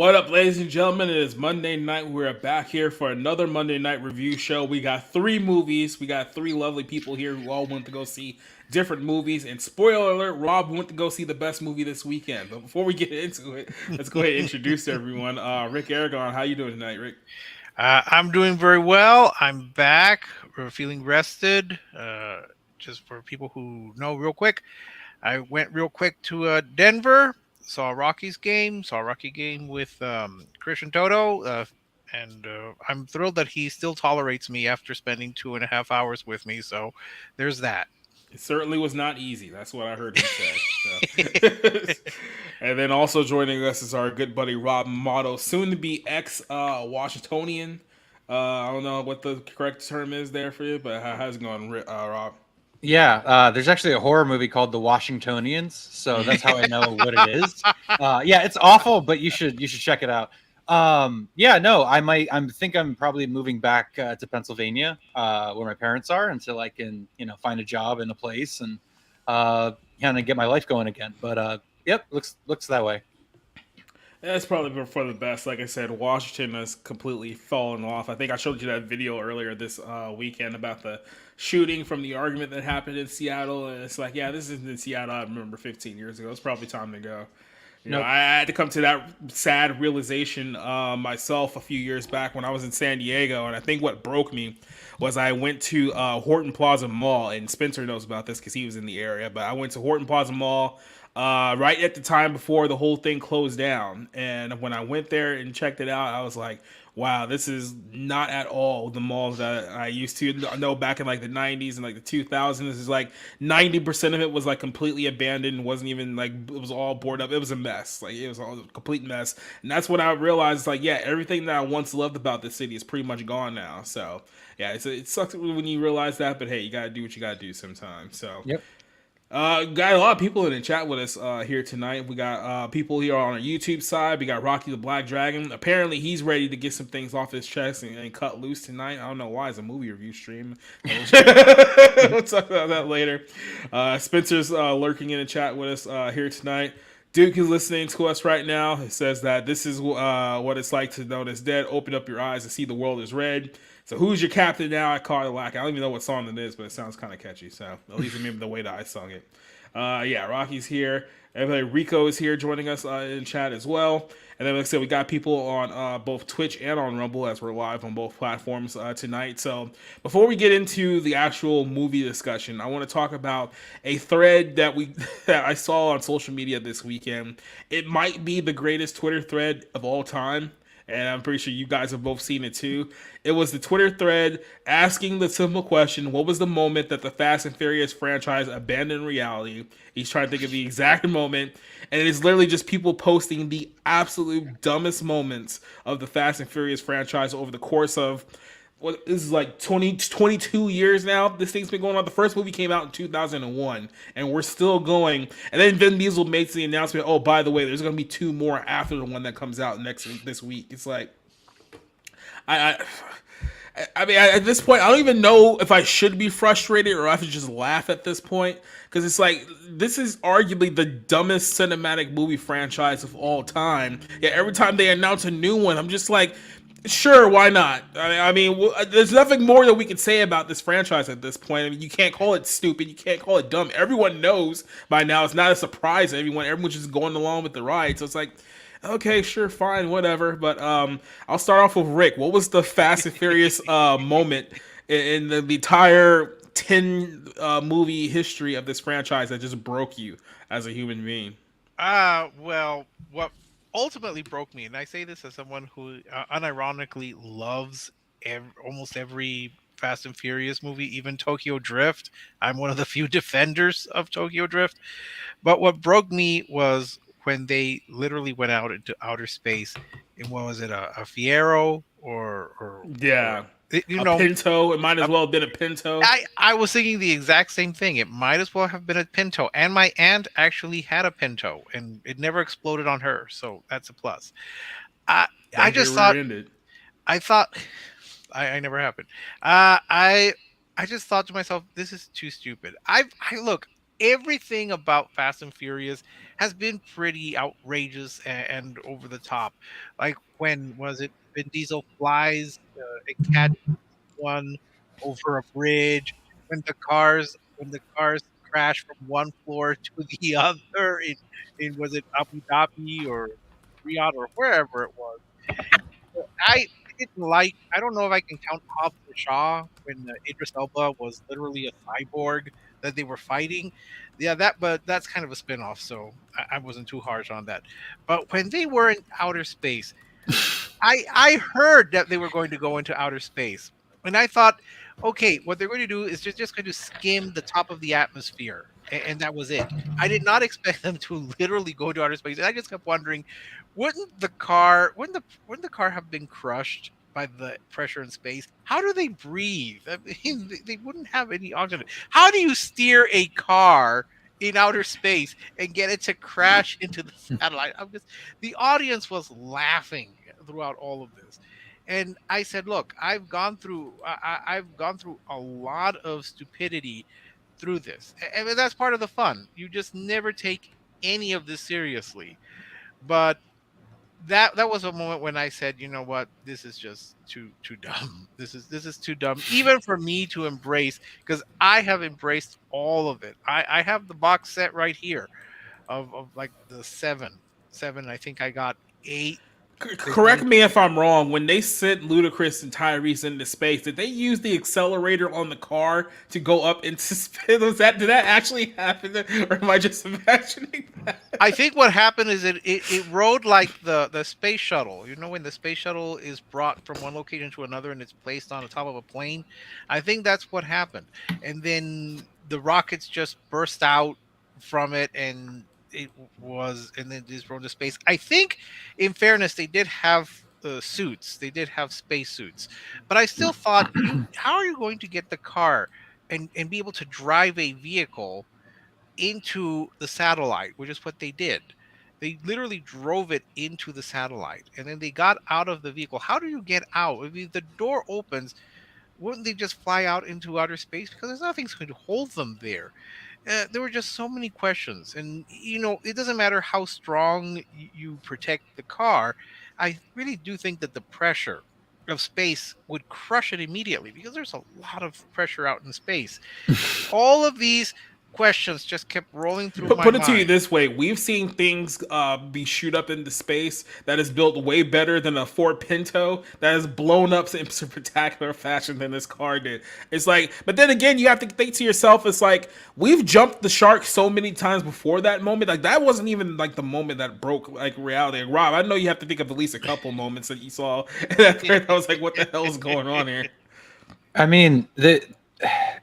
What up, ladies and gentlemen? It is Monday night. We're back here for another Monday night review show. We got three movies. We got three lovely people here who all went to go see different movies. And spoiler alert, Rob went to go see the best movie this weekend. But before we get into it, let's go ahead and introduce everyone. Rick Aragon, how you doing tonight, Rick? I'm doing very well. I'm back. We're feeling rested. Just for people who know, real quick, I went real quick to Denver. Saw Rocky's game. Saw a Rocky game with Christian Toto. And I'm thrilled that he still tolerates me after spending 2.5 hours with me. So there's that. It certainly was not easy. That's what I heard him say. So. And then also joining us is our good buddy Rob Motto, soon to be ex Washingtonian. I don't know what the correct term is there for you, but how's it going, Rob? Yeah, there's actually a horror movie called The Washingtonians, so that's how I know what it is. Yeah, it's awful, but you should check it out. Yeah, no, I'm probably moving back to Pennsylvania, where my parents are, until I can find a job in a place and kind of get my life going again. But yep, looks that way. That's probably for the best. Like I said, Washington has completely fallen off. I think I showed you that video earlier this weekend about the shooting from the argument that happened in Seattle. And it's like, yeah, this isn't in Seattle. I remember 15 years ago. It's probably time to go. Nope. I had to come to that sad realization myself a few years back when I was in San Diego. And I think what broke me was I went to Horton Plaza Mall. And Spencer knows about this because he was in the area. But I went to Horton Plaza Mall right at the time before the whole thing closed down. And when I went there and checked it out, I was like, wow, this is not at all the malls that I used to know back in like the 90s and like the 2000s. This is like 90% of it was like completely abandoned. It wasn't even like, it was all boarded up. It was a mess. Like it was all a complete mess. And that's when I realized, like, yeah, everything that I once loved about the city is pretty much gone now. So yeah, it sucks when you realize that, but hey, you got to do what you got to do sometimes. So Yep. Got a lot of people in the chat with us here tonight. We got people here on our YouTube side. We got Rocky the Black Dragon. Apparently, he's ready to get some things off his chest and cut loose tonight. I don't know why. It's a movie review stream. We'll talk about that later. Spencer's lurking in the chat with us here tonight. Duke is listening to us right now. It says that this is what it's like to know that's dead. Open up your eyes and see the world is red. So who's your captain now? I call it lack. I don't even know what song it is, but it sounds kind of catchy. So at least remember the way that I sung it. Yeah, Rocky's here. Everybody, Rico is here joining us in chat as well. And then, like I said, we got people on both Twitch and on Rumble as we're live on both platforms tonight. So before we get into the actual movie discussion, I want to talk about a thread that that I saw on social media this weekend. It might be the greatest Twitter thread of all time. And I'm pretty sure you guys have both seen it too. It was the Twitter thread asking the simple question, what was the moment that the Fast and Furious franchise abandoned reality? He's trying to think of the exact moment. And it's literally just people posting the absolute dumbest moments of the Fast and Furious franchise over the course of this is like 22 years now. This thing's been going on. The first movie came out in 2001, and we're still going. And then Vin Diesel makes the announcement, oh, by the way, there's going to be two more after the one that comes out this week. It's like, I mean, at this point, I don't even know if I should be frustrated or I should just laugh at this point. Because it's like, this is arguably the dumbest cinematic movie franchise of all time. Yeah, every time they announce a new one, I'm just like, sure, why not? I mean, there's nothing more that we can say about this franchise at this point. I mean, you can't call it stupid. You can't call it dumb. Everyone knows by now. It's not a surprise to everyone. Everyone's just going along with the ride. So it's like, okay, sure, fine, whatever. But I'll start off with Rick. What was the Fast and Furious moment in the entire 10 movie history of this franchise that just broke you as a human being? Well, what ultimately broke me, and I say this as someone who unironically loves almost every Fast and Furious movie, even Tokyo Drift. I'm one of the few defenders of Tokyo Drift. But what broke me was when they literally went out into outer space. And what was it, a Fiero or Yeah. you A know, Pinto. It might as well have been a Pinto. I was thinking the exact same thing. It might as well have been a Pinto. And my aunt actually had a Pinto, and it never exploded on her. So that's a plus. I Don't just get thought, rear-ended. I thought, I never happened. I just thought to myself, this is too stupid. I look, everything about Fast and Furious has been pretty outrageous and over the top. Like when was it Vin Diesel flies and catches one over a bridge, when the cars crash from one floor to the other in was it Abu Dhabi or Riyadh or wherever it was. I didn't like. I don't know if I can count Hobbs and Shaw when Idris Elba was literally a cyborg that they were fighting. Yeah, but that's kind of a spin-off, so I wasn't too harsh on that. But when they were in outer space, I heard that they were going to go into outer space, and I thought, okay, what they're going to do is just going to skim the top of the atmosphere, and that was it. I did not expect them to literally go to outer space. And I just kept wondering, wouldn't the car have been crushed by the pressure in space? How do they breathe? I mean, they wouldn't have any oxygen. How do you steer a car in outer space and get it to crash into the satellite? The audience was laughing throughout all of this. And I said, "Look, I've gone through a lot of stupidity through this, and that's part of the fun. You just never take any of this seriously." But that was a moment when I said, "You know what? This is just too dumb. This is too dumb, even for me to embrace, because I have embraced all of it. I have the box set right here of like the seven. I think I got eight. Correct me if I'm wrong. When they sent Ludacris and Tyrese into space, did they use the accelerator on the car to go up into space? Did that actually happen, or am I just imagining that? I think what happened is it rode like the space shuttle. You know, when the space shuttle is brought from one location to another and it's placed on the top of a plane. I think that's what happened. And then the rockets just burst out from it, and and then just rode into space. I think, in fairness, they did have suits. They did have space suits, but I still thought, how are you going to get the car and be able to drive a vehicle into the satellite, which is what they did. They literally drove it into the satellite, and then they got out of the vehicle. How do you get out? If the door opens, wouldn't they just fly out into outer space? Because there's nothing's going to hold them there. There were just so many questions, and it doesn't matter how strong you protect the car. I really do think that the pressure of space would crush it immediately, because there's a lot of pressure out in space. All of these questions just kept rolling through my Put it to you mind. this way: we've seen things be shoot up into space that is built way better than a Ford Pinto that is blown up in spectacular fashion than this car did. It's like, but then again, you have to think to yourself, it's like we've jumped the shark so many times before that moment. Like that wasn't even like the moment that broke like reality. Like, Rob, I know you have to think of at least a couple moments that you saw, and I was like, what the hell is going on here? I mean,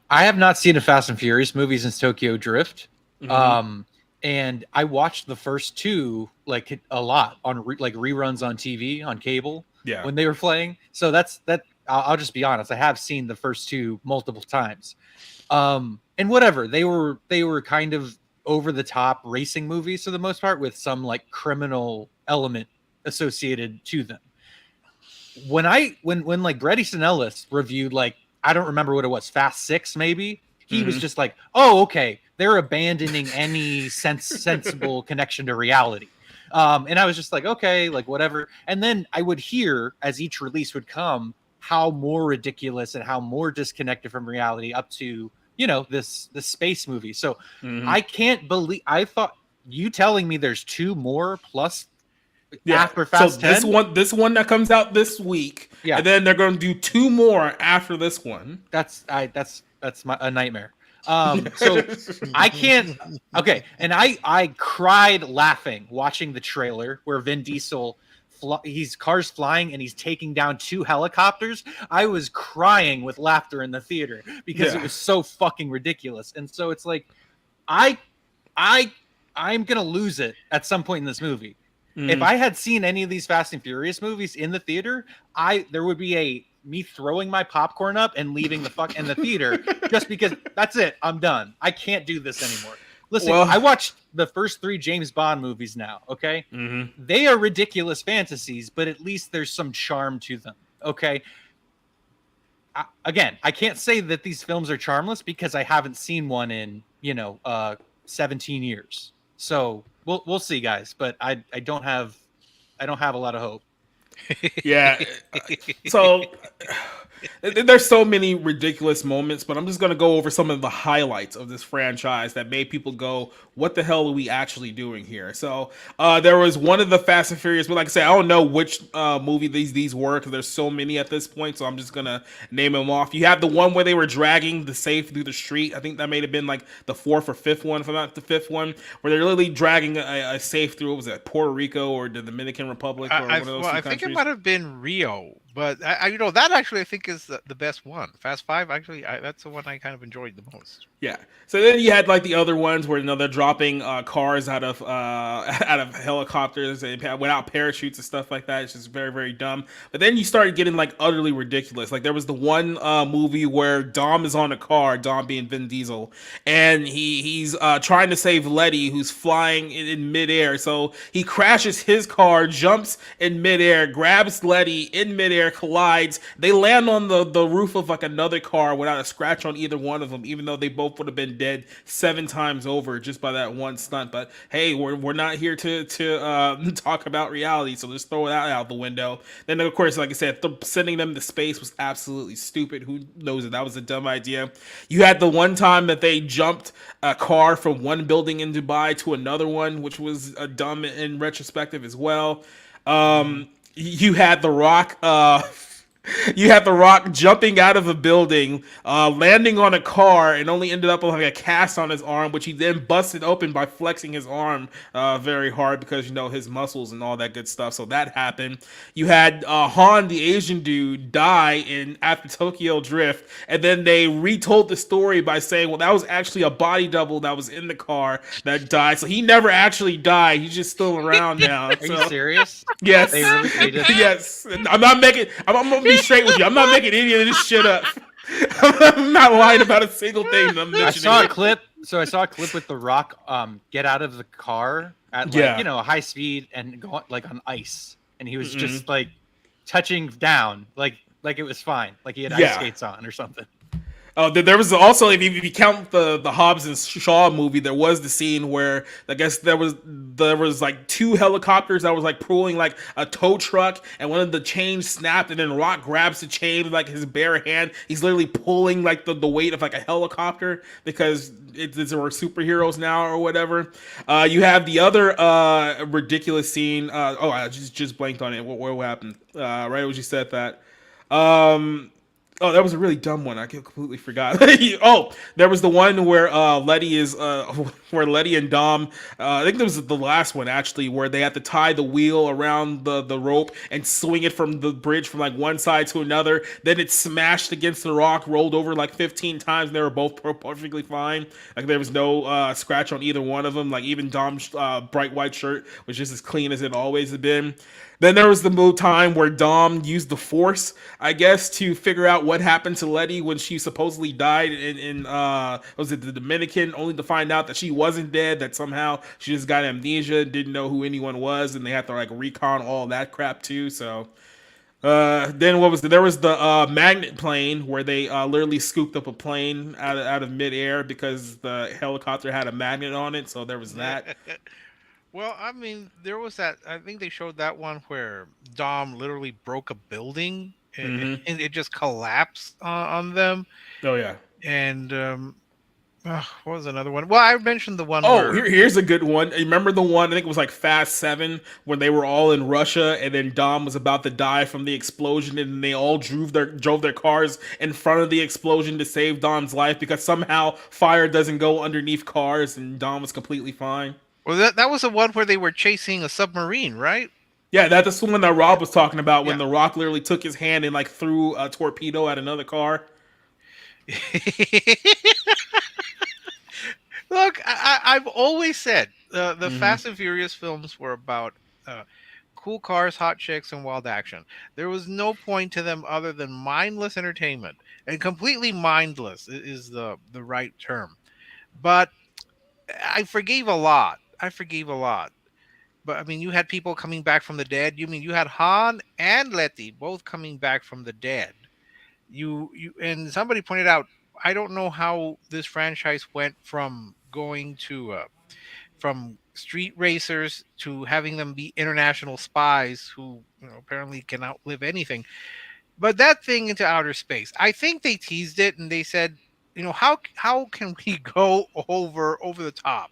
I have not seen a Fast and Furious movie since Tokyo Drift. Mm-hmm. And I watched the first two like a lot on like reruns on TV on cable Yeah. when they were playing. So that's that. I'll just be honest. I have seen the first two multiple times. And whatever, they were kind of over the top racing movies for the most part, with some like criminal element associated to them. When like Bret Easton Ellis reviewed, like, I don't remember what it was, Fast 6 maybe, he was just like, oh, okay, they're abandoning any sensible connection to reality. And I was just like, okay, like whatever. And then I would hear, as each release would come, how more ridiculous and how more disconnected from reality, up to this space movie. So I can't believe, I thought, you telling me there's two more plus after Fast 10? This one that comes out this week, Yeah. and then they're going to do two more after this one. That's a nightmare. So I can't. Okay, and I cried laughing watching the trailer where Vin Diesel, he's cars flying and he's taking down two helicopters. I was crying with laughter in the theater because it was so fucking ridiculous. And so it's like, I'm gonna lose it at some point in this movie. If I had seen any of these Fast and Furious movies in the theater, there would be me throwing my popcorn up and leaving the fuck in the theater, just because that's it. I'm done. I can't do this anymore. Listen, I watched the first 3 James Bond movies now. Okay. They are ridiculous fantasies, but at least there's some charm to them. Okay. Again, I can't say that these films are charmless because I haven't seen one in, 17 years. So we'll see, guys. But I don't have a lot of hope. Yeah. So there's so many ridiculous moments, but I'm just gonna go over some of the highlights of this franchise that made people go, "What the hell are we actually doing here?" So there was one of the Fast and Furious, but like I said, I don't know which movie these were because there's so many at this point. So I'm just gonna name them off. You have the one where they were dragging the safe through the street. I think that may have been like the fourth or fifth one, if I'm not the fifth one, where they're literally dragging a safe through. What was it, Puerto Rico or the Dominican Republic or one of those Well, two I think it countries? might have been Rio, but that actually I think is the best one. Fast Five, actually, that's the one I kind of enjoyed the most. Yeah. So then you had like the other ones where they're dropping cars out of out of helicopters and without parachutes and stuff like that. It's just very very dumb. But then you started getting like utterly ridiculous. Like there was the one movie where Dom is on a car, Dom being Vin Diesel, and he's trying to save Letty who's flying in midair. So he crashes his car, jumps in midair, grabs Letty in midair, collides. They land on the roof of like another car without a scratch on either one of them, even though they both would have been dead 7 times over just by that one stunt. But hey, we're not here to talk about reality, so just throw that out the window. Then of course, like I said, sending them to space was absolutely stupid. Who knows that was a dumb idea? You had the one time that they jumped a car from one building in Dubai to another one, which was dumb in retrospective as well. You had The Rock. You had The Rock jumping out of a building, landing on a car, and only ended up with like a cast on his arm, which he then busted open by flexing his arm very hard because his muscles and all that good stuff. So that happened. You had Han, the Asian dude, die in after Tokyo Drift, and then they retold the story by saying, "Well, that was actually a body double that was in the car that died." So he never actually died. He's just still around now. Are you So serious? yes, They did that? yes. I'm not making. I'm gonna be straight with you. I'm not making any of this shit up. I'm not lying about a single thing that I'm I mentioning. saw a clip. So I saw a clip with The Rock get out of the car at Yeah. high speed and go like on ice, and he was Mhm. just like touching down like it was fine, like he had ice Yeah. skates on or something. Oh, there was also if you count the Hobbs and Shaw movie, there was the scene where I guess there was like two helicopters that was like pulling like a tow truck, and one of the chains snapped, and then Rock grabs the chain with like his bare hand. He's literally pulling like the weight of like a helicopter because we're superheroes now or whatever. You have the other ridiculous scene. I just blanked on it. What happened? Right as you said that. Um, Oh, that was a really dumb one. I completely forgot. Oh, there was the one where Letty is where Letty and Dom. I think that was the last one actually, where they had to tie the wheel around the rope and swing it from the bridge from like one side to another. Then it smashed against the rock, rolled over like 15 times. And they were both perfectly fine. Like there was no scratch on either one of them. Like even Dom's bright white shirt was just as clean as it always had been. Then there was the time where Dom used the Force, I guess, to figure out what happened to Letty when she supposedly died in was it the Dominican, only to find out that she wasn't dead, that somehow she just got amnesia, didn't know who anyone was, and they had to like recon all that crap too. So then what was there was the magnet plane where they literally scooped up a plane out of midair because the helicopter had a magnet on it. So there was that. Well, I mean, there was that. I think they showed that one where Dom literally broke a building Hmm. and it just collapsed on them. Oh yeah. And what was another one? Well, I mentioned the one Oh, where here's a good one. You remember the one? I think it was like Fast Seven when they were all in Russia, and then Dom was about to die from the explosion, and they all drove their cars in front of the explosion to save Dom's life because somehow fire doesn't go underneath cars, and Dom was completely fine. well that was the one where they were chasing a submarine, right? Yeah, that's the one that Rob was talking about when Yeah. The Rock literally took his hand and like threw a torpedo at another car. Look, I've always said the Hmm. Fast and Furious films were about cool cars, hot chicks, and wild action. There was no point to them other than mindless entertainment, and completely mindless is the right term. But I forgave a lot. I forgave a lot. But I mean, you had people coming back from the dead. You mean you had Han and Letty both coming back from the dead. You and somebody pointed out. I don't know how this franchise went from going from street racers to having them be international spies who apparently can outlive anything. But that thing into outer space, I think they teased it and they said, how can we go over the top?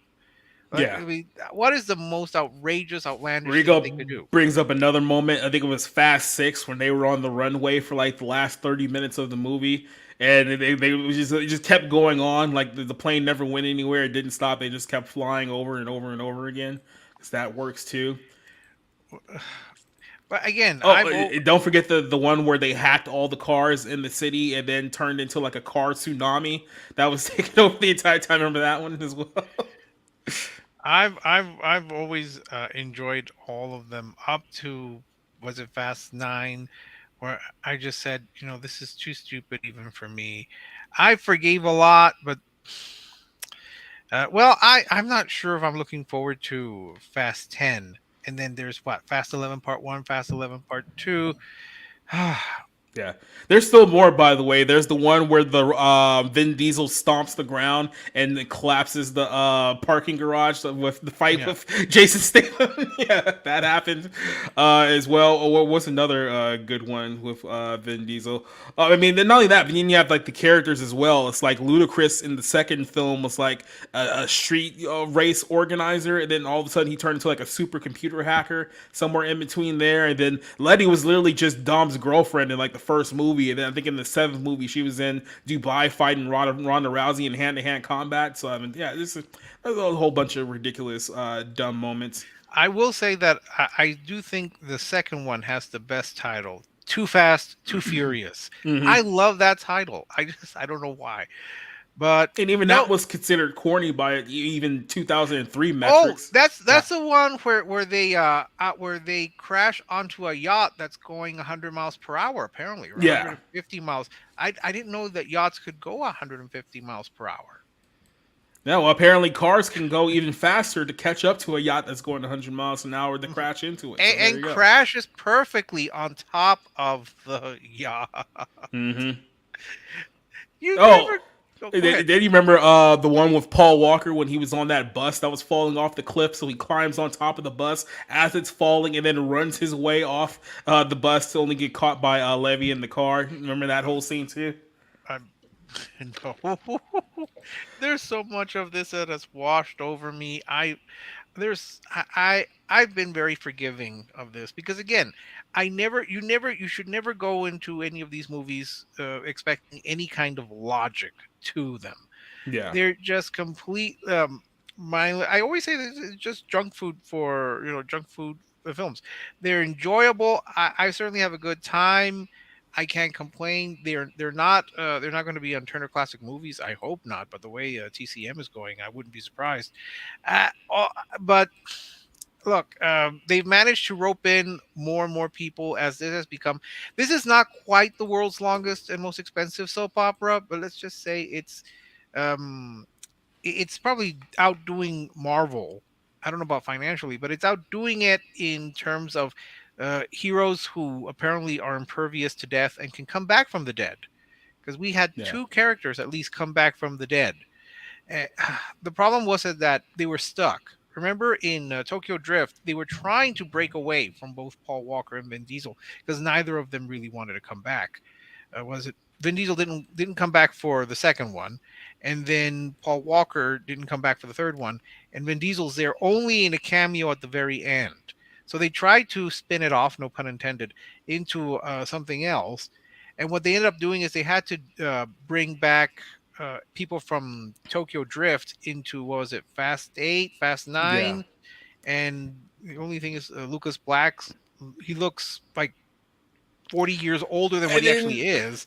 Like, Yeah. I mean, what is the most outrageous, outlandish thing that they could Rigo do? brings up another moment. I think it was Fast Six when they were on the runway for like the last 30 minutes of the movie, and they it just kept going on. Like the plane never went anywhere. It didn't stop. They just kept flying over and over and over again. Because that works too. But again, Oh, don't forget the one where they hacked all the cars in the city and then turned into like a car tsunami that was taking over the entire time. Remember that one as well? I've always enjoyed all of them up to, was it Fast 9, where I just said, this is too stupid even for me. I forgave a lot, but well, I'm not sure if I'm looking forward to Fast 10. And then there's what, Fast 11 Part 1, Fast 11 Part 2. Yeah, there's still more. By the way, there's the one where the Vin Diesel stomps the ground and it collapses the parking garage with the fight Yeah. with Jason Statham. Yeah, that happened as well. Or what's another good one with Vin Diesel? I mean, not only that, but then you have like the characters as well. It's like Ludacris in the second film was like a street race organizer, and then all of a sudden he turned into like a supercomputer hacker somewhere in between there. And then Letty was literally just Dom's girlfriend in like the first movie, and then I think in the seventh movie she was in Dubai fighting Ronda Rousey in hand-to-hand combat. So I mean, yeah, there's a whole bunch of ridiculous, dumb moments. I will say that I do think the second one has the best title. Too Fast, Too Furious. Mm-hmm. I love that title. I don't know why. But And even no, that was considered corny by even 2003 oh, metrics. that's the one where they crash onto a yacht that's going 100 miles per hour, apparently, or Yeah. 150 miles. I didn't know that yachts could go 150 miles per hour. Yeah, well, apparently cars can go even faster to catch up to a yacht that's going 100 miles an hour to crash into it. So And crashes perfectly on top of the yacht. Mm-hmm. You Oh, never. Oh, go did ahead. you remember the one with Paul Walker when he was on that bus that was falling off the cliff? So he climbs on top of the bus as it's falling and then runs his way off the bus to only get caught by Levy in the car. Remember that whole scene too? I'm no. There's so much of this that has washed over me. I've been very forgiving of this because again, you should never go into any of these movies expecting any kind of logic to them. Yeah. They're just complete I always say this is just junk food for junk food films. They're enjoyable. I certainly have a good time. I can't complain. They're not going to be on Turner Classic Movies. I hope not. But the way TCM is going, I wouldn't be surprised. But look, they've managed to rope in more and more people as this has become. This is not quite the world's longest and most expensive soap opera, but let's just say um, it's probably outdoing Marvel. I don't know about financially, but it's outdoing it in terms of heroes who apparently are impervious to death and can come back from the dead. Because we had two characters at least come back from the dead. Uh, the problem was that they were stuck. Remember in Tokyo Drift, they were trying to break away from both Paul Walker and Vin Diesel because neither of them really wanted to come back. Was it Vin Diesel didn't come back for the second one, and then Paul Walker didn't come back for the third one, and Vin Diesel's there only in a cameo at the very end. So they tried to spin it off, no pun intended, into something else. And what they ended up doing is they had to bring back people from Tokyo Drift into, what was it, Fast 8, Fast 9? Yeah. And the only thing is Lucas Black's, he looks like 40 years older than what he actually is.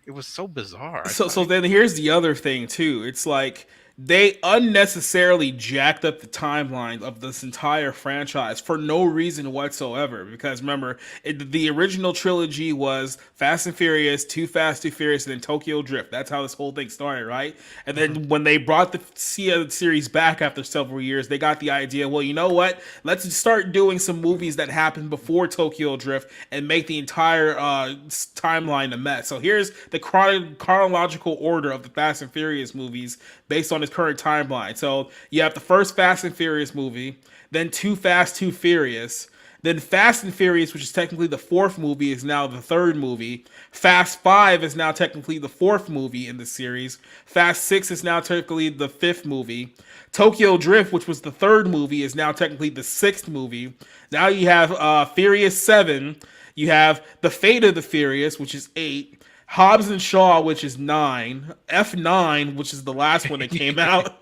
It was so bizarre. So then here's the other thing too. It's like they unnecessarily jacked up the timeline of this entire franchise for no reason whatsoever. Because remember, the original trilogy was Fast and Furious, Too Fast, Too Furious, and then Tokyo Drift. That's how this whole thing started, right? And then when they brought the series back after several years, they got the idea, well, you know what? Let's start doing some movies that happened before Tokyo Drift and make the entire timeline a mess. So here's the chronological order of the Fast and Furious movies based on this current timeline. So you have the first Fast and Furious movie, then Too Fast, Too Furious. Then Fast and Furious, which is technically the fourth movie, is now the third movie. Fast 5 is now technically the fourth movie in the series. Fast 6 is now technically the fifth movie. Tokyo Drift, which was the third movie, is now technically the sixth movie. Now you have Furious 7. You have The Fate of the Furious, which is 8. Hobbs and Shaw, which is 9. F9, which is the last one that came out.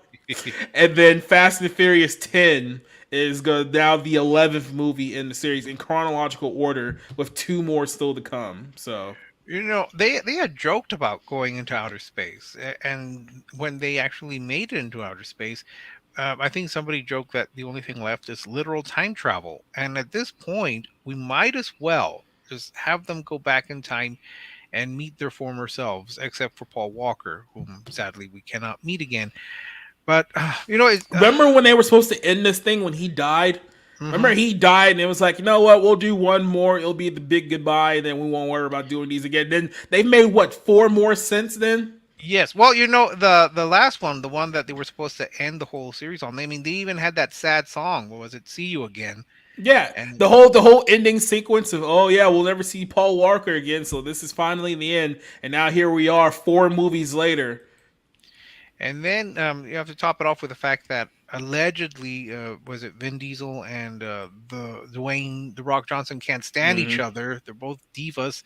And then Fast and Furious 10 is now the 11th movie in the series in chronological order, with 2 more still to come. So they had joked about going into outer space, and when they actually made it into outer space, I think somebody joked that the only thing left is literal time travel. And at this point, we might as well just have them go back in time and meet their former selves, except for Paul Walker, whom sadly we cannot meet again. But remember when they were supposed to end this thing when he died? Mm-hmm. Remember he died, and it was like, you know what? We'll do one more. It'll be the big goodbye, and then we won't worry about doing these again. Then they've made 4 more since then. Yes. Well, the last one, the one that they were supposed to end the whole series on. I mean, they even had that sad song. What was it? "See You Again." Yeah, and the whole ending sequence of, oh yeah, we'll never see Paul Walker again. So this is finally the end, and now here we are, 4 movies later. And then you have to top it off with the fact that allegedly, was it Vin Diesel and the Dwayne "The Rock" Johnson can't stand each other. They're both divas,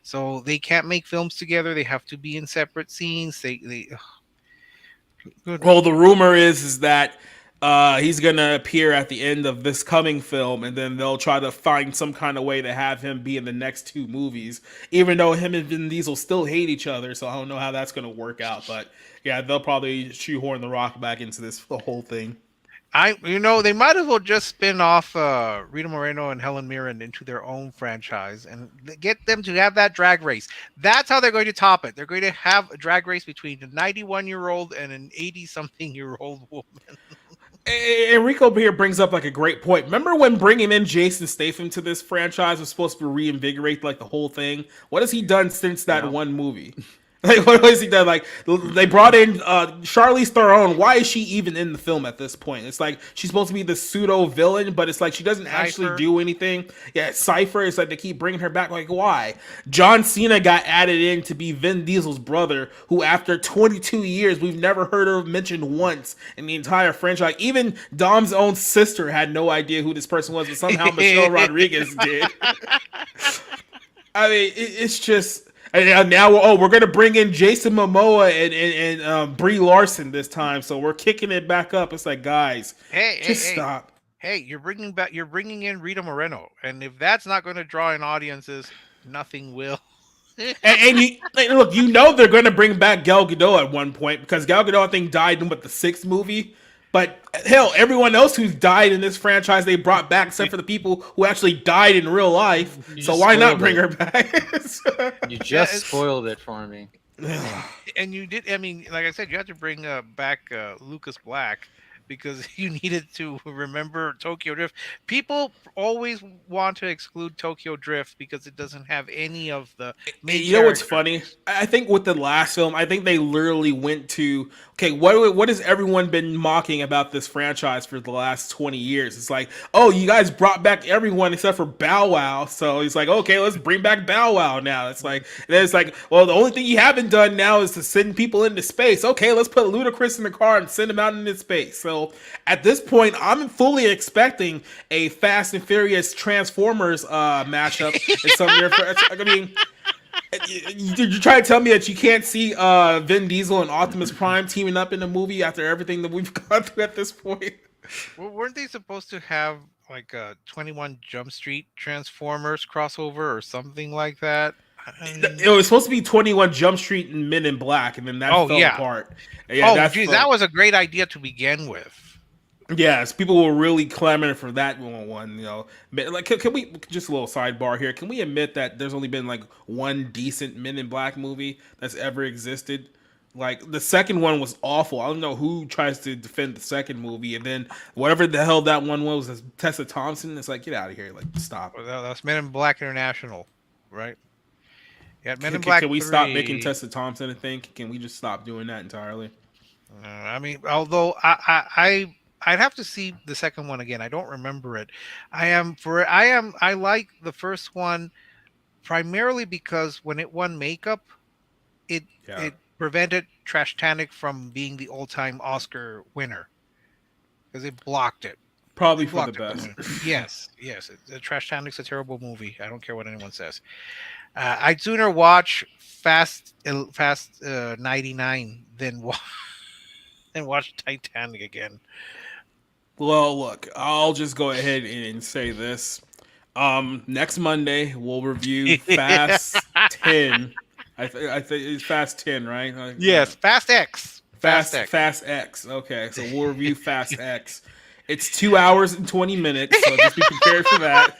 so they can't make films together. They have to be in separate scenes. Well, the rumor is that he's gonna appear at the end of this coming film, and then they'll try to find some kind of way to have him be in the next 2 movies, even though him and Vin Diesel still hate each other. So I don't know how that's gonna work out, but yeah, they'll probably shoehorn The Rock back into the whole thing. They might as well just spin off Rita Moreno and Helen Mirren into their own franchise and get them to have that drag race. That's how they're going to top it. They're going to have a drag race between a 91-year-old and an 80-something-year-old woman. Enrico here brings up a great point. Remember when bringing in Jason Statham to this franchise was supposed to reinvigorate the whole thing? What has he done since that one movie? What has he done? They brought in Charlize Theron. Why is she even in the film at this point? It's like she's supposed to be the pseudo villain, but it's like she doesn't actually do anything. Yeah, Cypher. It's like they keep bringing her back. Why? John Cena got added in to be Vin Diesel's brother, who after 22 years we've never heard her mentioned once in the entire franchise. Even Dom's own sister had no idea who this person was, but somehow Michelle Rodriguez did. I mean, it's just. And now we're gonna bring in Jason Momoa and Brie Larson this time, so we're kicking it back up. It's like, guys, stop. Hey, you're bringing in Rita Moreno, and if that's not going to draw in audiences, nothing will. and look, they're gonna bring back Gal Gadot at one point, because Gal Gadot, I think, died in the 6th movie. But hell, everyone else who's died in this franchise, they brought back, except for the people who actually died in real life. So why not bring her back? You just spoiled it for me. And you did. I mean, like I said, you had to bring back Lucas Black, because you needed to remember Tokyo Drift. People always want to exclude Tokyo Drift because it doesn't have any of the main You know what's funny? I think with the last film, I think they literally went to, okay, what has everyone been mocking about this franchise for the last 20 years? It's like, oh, you guys brought back everyone except for Bow Wow. So it's like, okay, let's bring back Bow Wow now. It's like, well, the only thing you haven't done now is to send people into space. Okay, let's put Ludacris in the car and send him out into space. So at this point, I'm fully expecting a Fast and Furious Transformers matchup in some year. I mean, you're trying to tell me that you can't see Vin Diesel and Optimus Prime teaming up in a movie after everything that we've gone through at this point? Well, weren't they supposed to have like a 21 Jump Street Transformers crossover or something like that? It was supposed to be 21 Jump Street and Men in Black, and then that fell apart. Yeah, that was a great idea to begin with. Yes, people were really clamoring for that one. Can we, just a little sidebar here? Can we admit that there's only been one decent Men in Black movie that's ever existed? The second one was awful. I don't know who tries to defend the second movie, and then whatever the hell that one was Tessa Thompson. It's like, get out of here! Stop. Well, that's Men in Black International, right? Yeah, Men in Black. Can we stop making Tessa Thompson a thing? Can we just stop doing that entirely? I mean, although I'd have to see the second one again. I don't remember it. I like the first one primarily because when it won makeup, it Yeah, it prevented Trashtanic from being the all-time Oscar winner because it blocked it. probably It for the blocked it from best. winning. Yes, yes. Trashtanic's a terrible movie. I don't care what anyone says. I'd sooner watch Fast 99 than watch Titanic again. Well, look, I'll just go ahead and say this. Next Monday we'll review Fast 10. I think it's Fast 10, right? Yes, Fast X. Fast X. Fast X. Okay, so we'll review Fast X. It's 2 hours and 20 minutes, so just be prepared for that.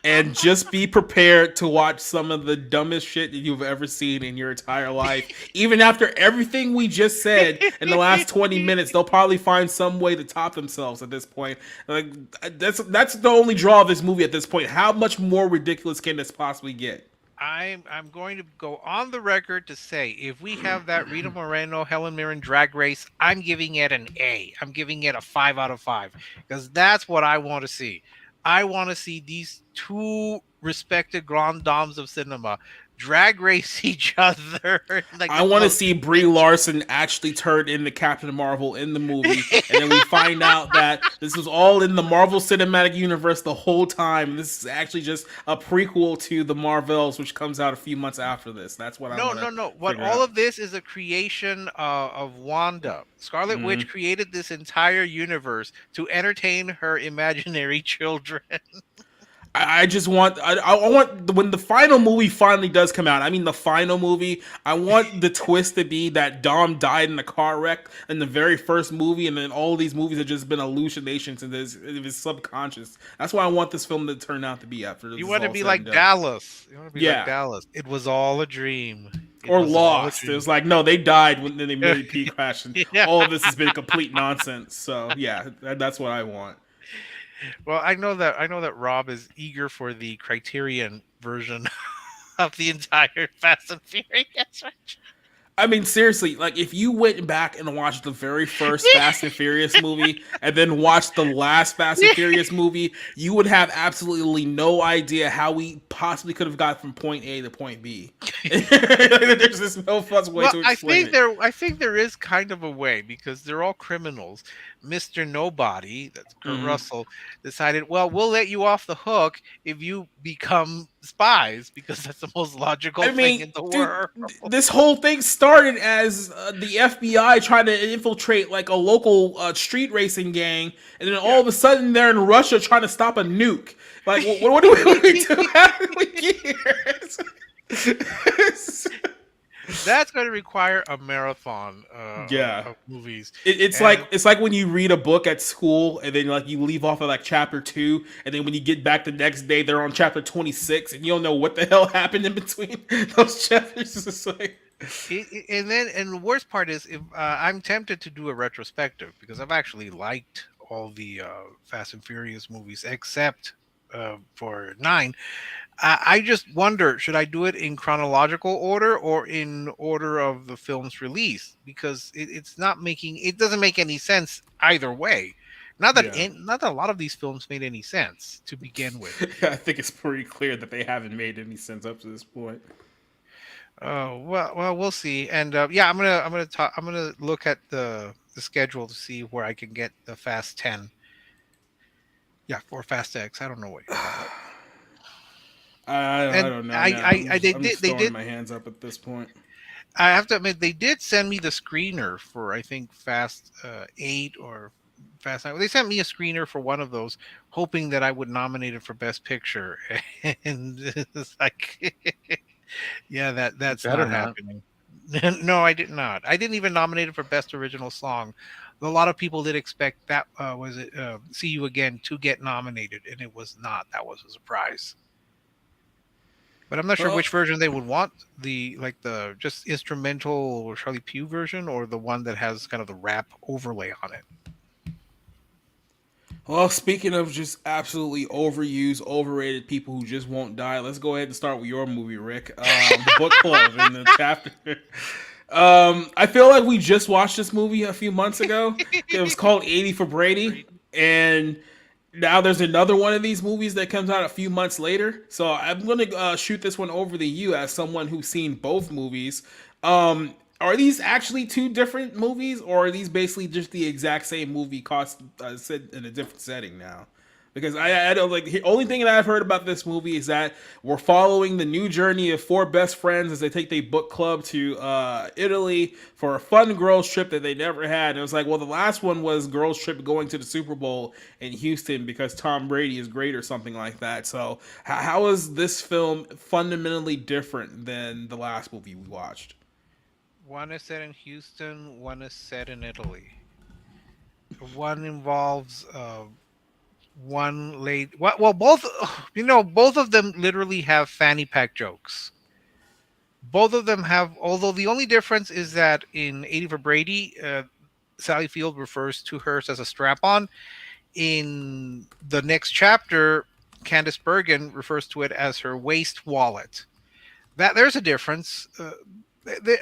And just be prepared to watch some of the dumbest shit that you've ever seen in your entire life. Even after everything we just said in the last 20 minutes, they'll probably find some way to top themselves at this point. Like that's the only draw of this movie at this point. How much more ridiculous can this possibly get? I'm going to go on the record to say if we have that Rita Moreno Helen Mirren drag race, I'm giving it an A. I'm giving it a 5 out of 5 because that's what I want to see. I want to see these two respected grand dames of cinema drag race each other. Like I want to see Brie Larson actually turn into Captain Marvel in the movie, and then we find out that this was all in the Marvel Cinematic Universe the whole time. This is actually just a prequel to the Marvels, which comes out a few months after this. That's what I want to. No. What all of this is a creation of Wanda. Scarlet Witch created this entire universe to entertain her imaginary children. I just want I want when the final movie finally does come out. I mean, the final movie. I want the twist to be that Dom died in a car wreck in the very first movie, and then all these movies have just been hallucinations in his subconscious. That's what I want this film to turn out to be after. You want to be like Dallas. You want to be like Dallas. It was all a dream. Or Lost. It was like, no, they died when they made P crash, and all of this has been complete nonsense. So yeah, that's what I want. Well, I know that Rob is eager for the Criterion version of the entire Fast and Furious franchise. I mean, seriously, like if you went back and watched the very first Fast and Furious movie and then watched the last Fast and Furious movie, you would have absolutely no idea how we possibly could have got from point A to point B. There's just no fuss way to explain it. I think there is kind of a way because they're all criminals. Mr. Nobody, that's Kurt Russell, decided, well, we'll let you off the hook if you become spies because that's the most logical thing in the world. This whole thing started as the FBI trying to infiltrate like a local street racing gang, and then all of a sudden they're in Russia trying to stop a nuke. Like, what do we do? How do we get here? That's going to require a marathon of movies. It's like when you read a book at school and then like you leave off at like chapter 2, and then when you get back the next day they're on chapter 26 and you don't know what the hell happened in between those chapters. It's like and the worst part is if I'm tempted to do a retrospective because I've actually liked all the Fast and Furious movies except for 9. I just wonder, should I do it in chronological order or in order of the film's release? Because it doesn't make any sense either way. Not that a lot of these films made any sense to begin with. I think it's pretty clear that they haven't made any sense up to this point. Oh well, we'll see. And I'm gonna look at the schedule to see where I can get the Fast 10. Yeah, for Fast X. I don't know what. I don't know. I'm just throwing my hands up at this point. I have to admit, they did send me the screener for I think Fast 8 or Fast 9. They sent me a screener for one of those, hoping that I would nominate it for Best Picture, and it's like, yeah, that's not happening. No, I did not. I didn't even nominate it for Best Original Song. A lot of people did expect that "See You Again" to get nominated, and it was not. That was a surprise. But I'm not sure which version they would want, the just instrumental Charlie Puth version or the one that has kind of the rap overlay on it. Well, speaking of just absolutely overused, overrated people who just won't die, let's go ahead and start with your movie, Rick. The book club in the chapter. I feel like we just watched this movie a few months ago. It was called 80 for Brady, and now there's another one of these movies that comes out a few months later. So I'm gonna shoot this one over to you as someone who's seen both movies. Are these actually two different movies, or are these basically just the exact same movie, cost set in a different setting now? Because I don't like the only thing that I've heard about this movie is that we're following the new journey of four best friends as they take their book club to Italy for a fun girls trip that they never had. And it was like, well, the last one was girls trip going to the Super Bowl in Houston because Tom Brady is great or something like that. So how is this film fundamentally different than the last movie we watched? One is set in Houston, one is set in Italy. One involves one late. Well, both. Both of them literally have fanny pack jokes. Both of them have. Although the only difference is that in 80 for Brady, Sally Field refers to hers as a strap-on. In the next chapter, Candice Bergen refers to it as her waist wallet. That there's a difference. The,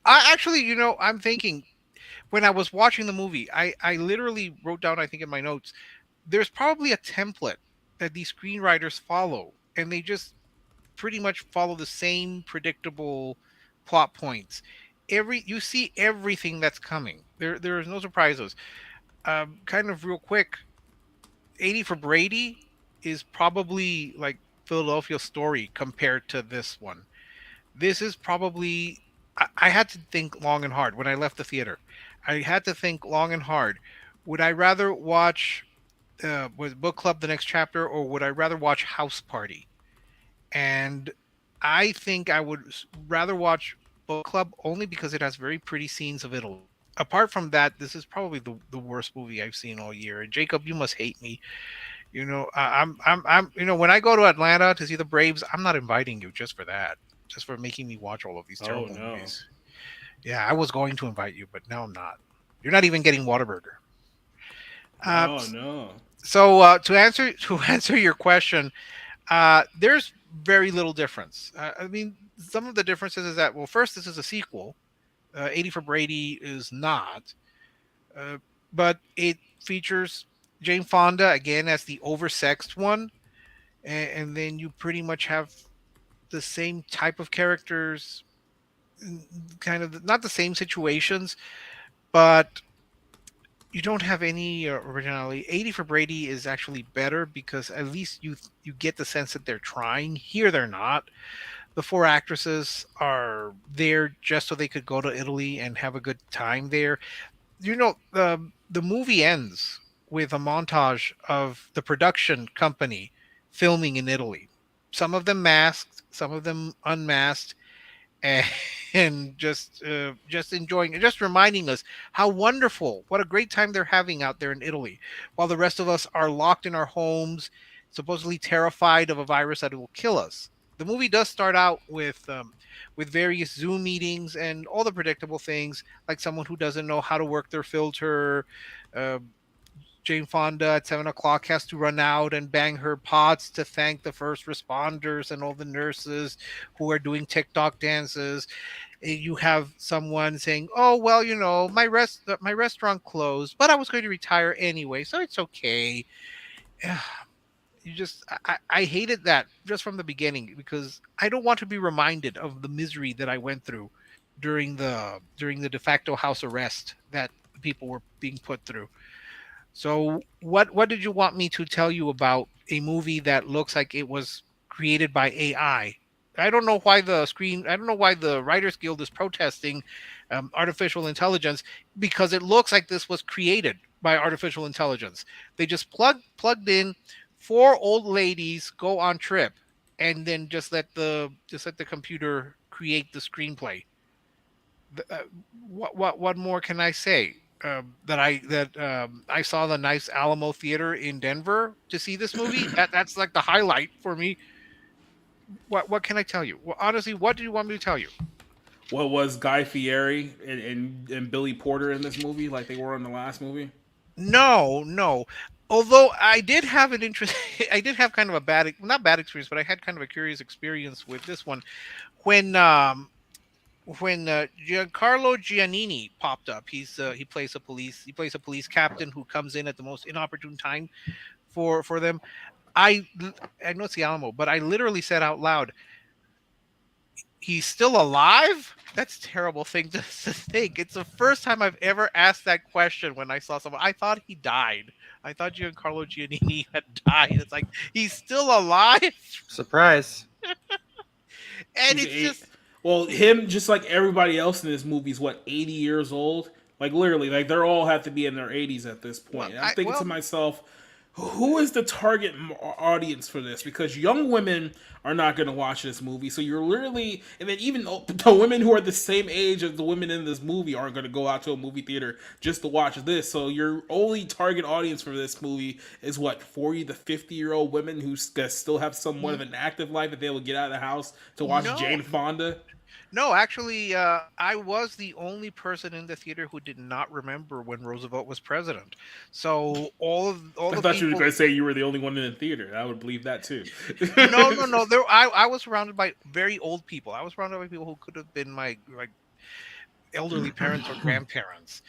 I actually, I'm thinking when I was watching the movie, I literally wrote down, I think in my notes, there's probably a template that these screenwriters follow, and they just pretty much follow the same predictable plot points. You see everything that's coming. There is no surprises. Kind of real quick, 80 for Brady is probably like Philadelphia Story compared to this one. This is probably I had to think long and hard when I left the theater. I had to think long and hard. Would I rather watch was book club the next chapter, or would I rather watch House Party? And I think I would rather watch book club only because it has very pretty scenes of Italy. Apart from that, this is probably the worst movie I've seen all year. And Jacob, you must hate me. When I go to Atlanta to see the Braves, I'm not inviting you just for that, just for making me watch all of these Oh terrible no. movies. Yeah, I was going to invite you, but now I'm not. You're not even getting Whataburger. Uh, Oh no. to answer to answer your question, there's very little difference. I mean, some of the differences is that, well, first, this is a sequel. 80 for Brady is not, uh, but it features Jane Fonda again as the oversexed one, and then you pretty much have the same type of characters, kind of not the same situations, but you don't have any originality. 80 for Brady is actually better because at least you get the sense that they're trying. Here they're not. The four actresses are there just so they could go to Italy and have a good time there. The movie ends with a montage of the production company filming in Italy. Some of them masked, some of them unmasked, and, and just enjoying and just reminding us how wonderful, what a great time they're having out there in Italy, while the rest of us are locked in our homes, supposedly terrified of a virus that will kill us. The movie does start out with various Zoom meetings and all the predictable things, like someone who doesn't know how to work their filter. Uh, Jane Fonda at 7 o'clock has to run out and bang her pots to thank the first responders and all the nurses who are doing TikTok dances. You have someone saying, "Oh well, my restaurant closed, but I was going to retire anyway, so it's okay." I hated that just from the beginning because I don't want to be reminded of the misery that I went through during the de facto house arrest that people were being put through. So what did you want me to tell you about a movie that looks like it was created by AI? I don't know why the Writers Guild is protesting artificial intelligence, because it looks like this was created by artificial intelligence. They just plugged in four old ladies go on trip, and then just let the computer create the screenplay. What more can I say? That I saw the nice Alamo Theater in Denver to see this movie. That's like the highlight for me. What can I tell you? Well, honestly, what do you want me to tell you? What was Guy Fieri and Billy Porter in this movie like they were in the last movie? No, no. Although I did have an interest, I did have kind of a not bad experience, but I had kind of a curious experience with this one when when Giancarlo Giannini popped up. He plays a police captain who comes in at the most inopportune time for them. I I know it's the Alamo, but I literally said out loud, "He's still alive." That's a terrible thing to think. It's the first time I've ever asked that question when I saw someone. I thought he died. I thought Giancarlo Giannini had died. It's like he's still alive, Surprise. and He's it's eight. just Well, him just like everybody else in this movie is what 80 years old. Like literally, like they're all have to be in their 80s at this well, point. And I'm thinking to myself, who is the target audience for this? Because young women are not going to watch this movie. So you're literally, and then even the women who are the same age as the women in this movie aren't going to go out to a movie theater just to watch this. So your only target audience for this movie is what 40 to 50 year old women who still have somewhat of an active life that they will get out of the house to watch no, Jane Fonda. no. Actually, I was the only person in the theater who did not remember when Roosevelt was president. So all I the thought you were people. going to say you were the only one in the theater. I would believe that too. No, no, no. I was surrounded by very old people. I was surrounded by people who could have been my elderly parents or grandparents.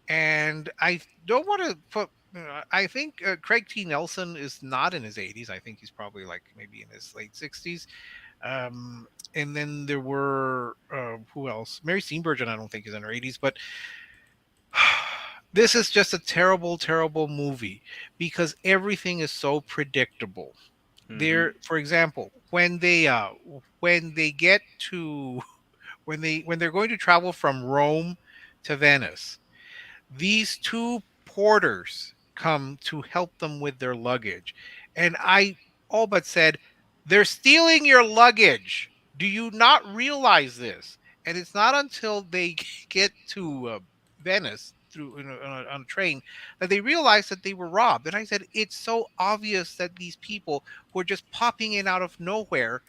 And I don't want to put. I think Craig T. Nelson is not in his 80s. I think he's probably like maybe in his late 60s. And then there were who else? Mary Steenburgen. I don't think is in her 80s, but this is just a terrible, terrible movie because everything is so predictable. Hmm. There, for example, when they get to when they're going to travel from Rome to Venice, these two porters come to help them with their luggage. And I all but said, "They're stealing your luggage. Do you not realize this?" And it's not until they get to Venice through on a train that they realize that they were robbed. And I said, "It's so obvious that these people who are just popping in out of nowhere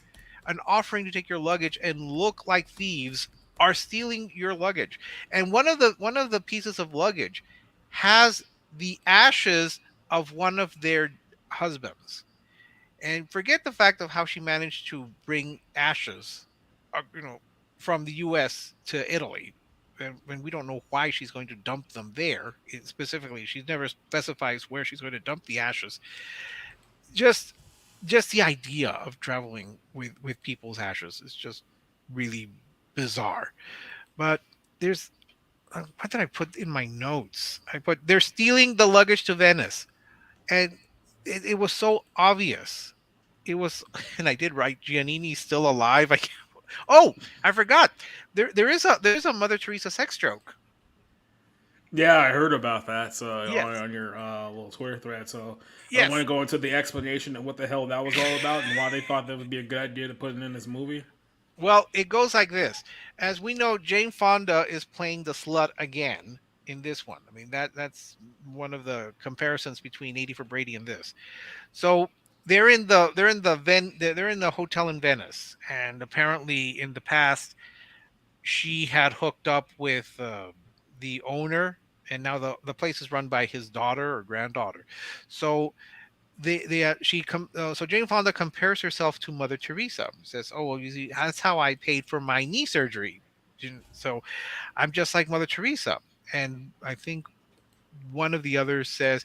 and offering to take your luggage and look like thieves are stealing your luggage." And one of the pieces of luggage has the ashes of one of their husbands. And forget the fact of how she managed to bring ashes, uh, you know, from the U.S. to Italy. And when we don't know why she's going to dump them there, specifically, she never specifies where she's going to dump the ashes. Just, just the idea of traveling with people's ashes is just really bizarre. But there's what did I put in my notes? I put they're stealing the luggage to Venice, and it was so obvious. It was, and I did write Giannini's still alive. Oh, I forgot. There is a Mother Teresa sex joke. Yeah, I heard about that. So Yes, on your little Twitter thread. So I want yes. to go into the explanation of what the hell that was all about and why they thought that would be a good idea to put it in this movie. Well, it goes like this. As we know, Jane Fonda is playing the slut again in this one. I mean that's one of the comparisons between 80 for Brady and this. So they're in the hotel in Venice, and apparently in the past she had hooked up with the owner, and now the place is run by his daughter or granddaughter. So so Jane Fonda compares herself to Mother Teresa. Says, "Oh well, you see, that's how I paid for my knee surgery. So I'm just like Mother Teresa." And I think one of the others says,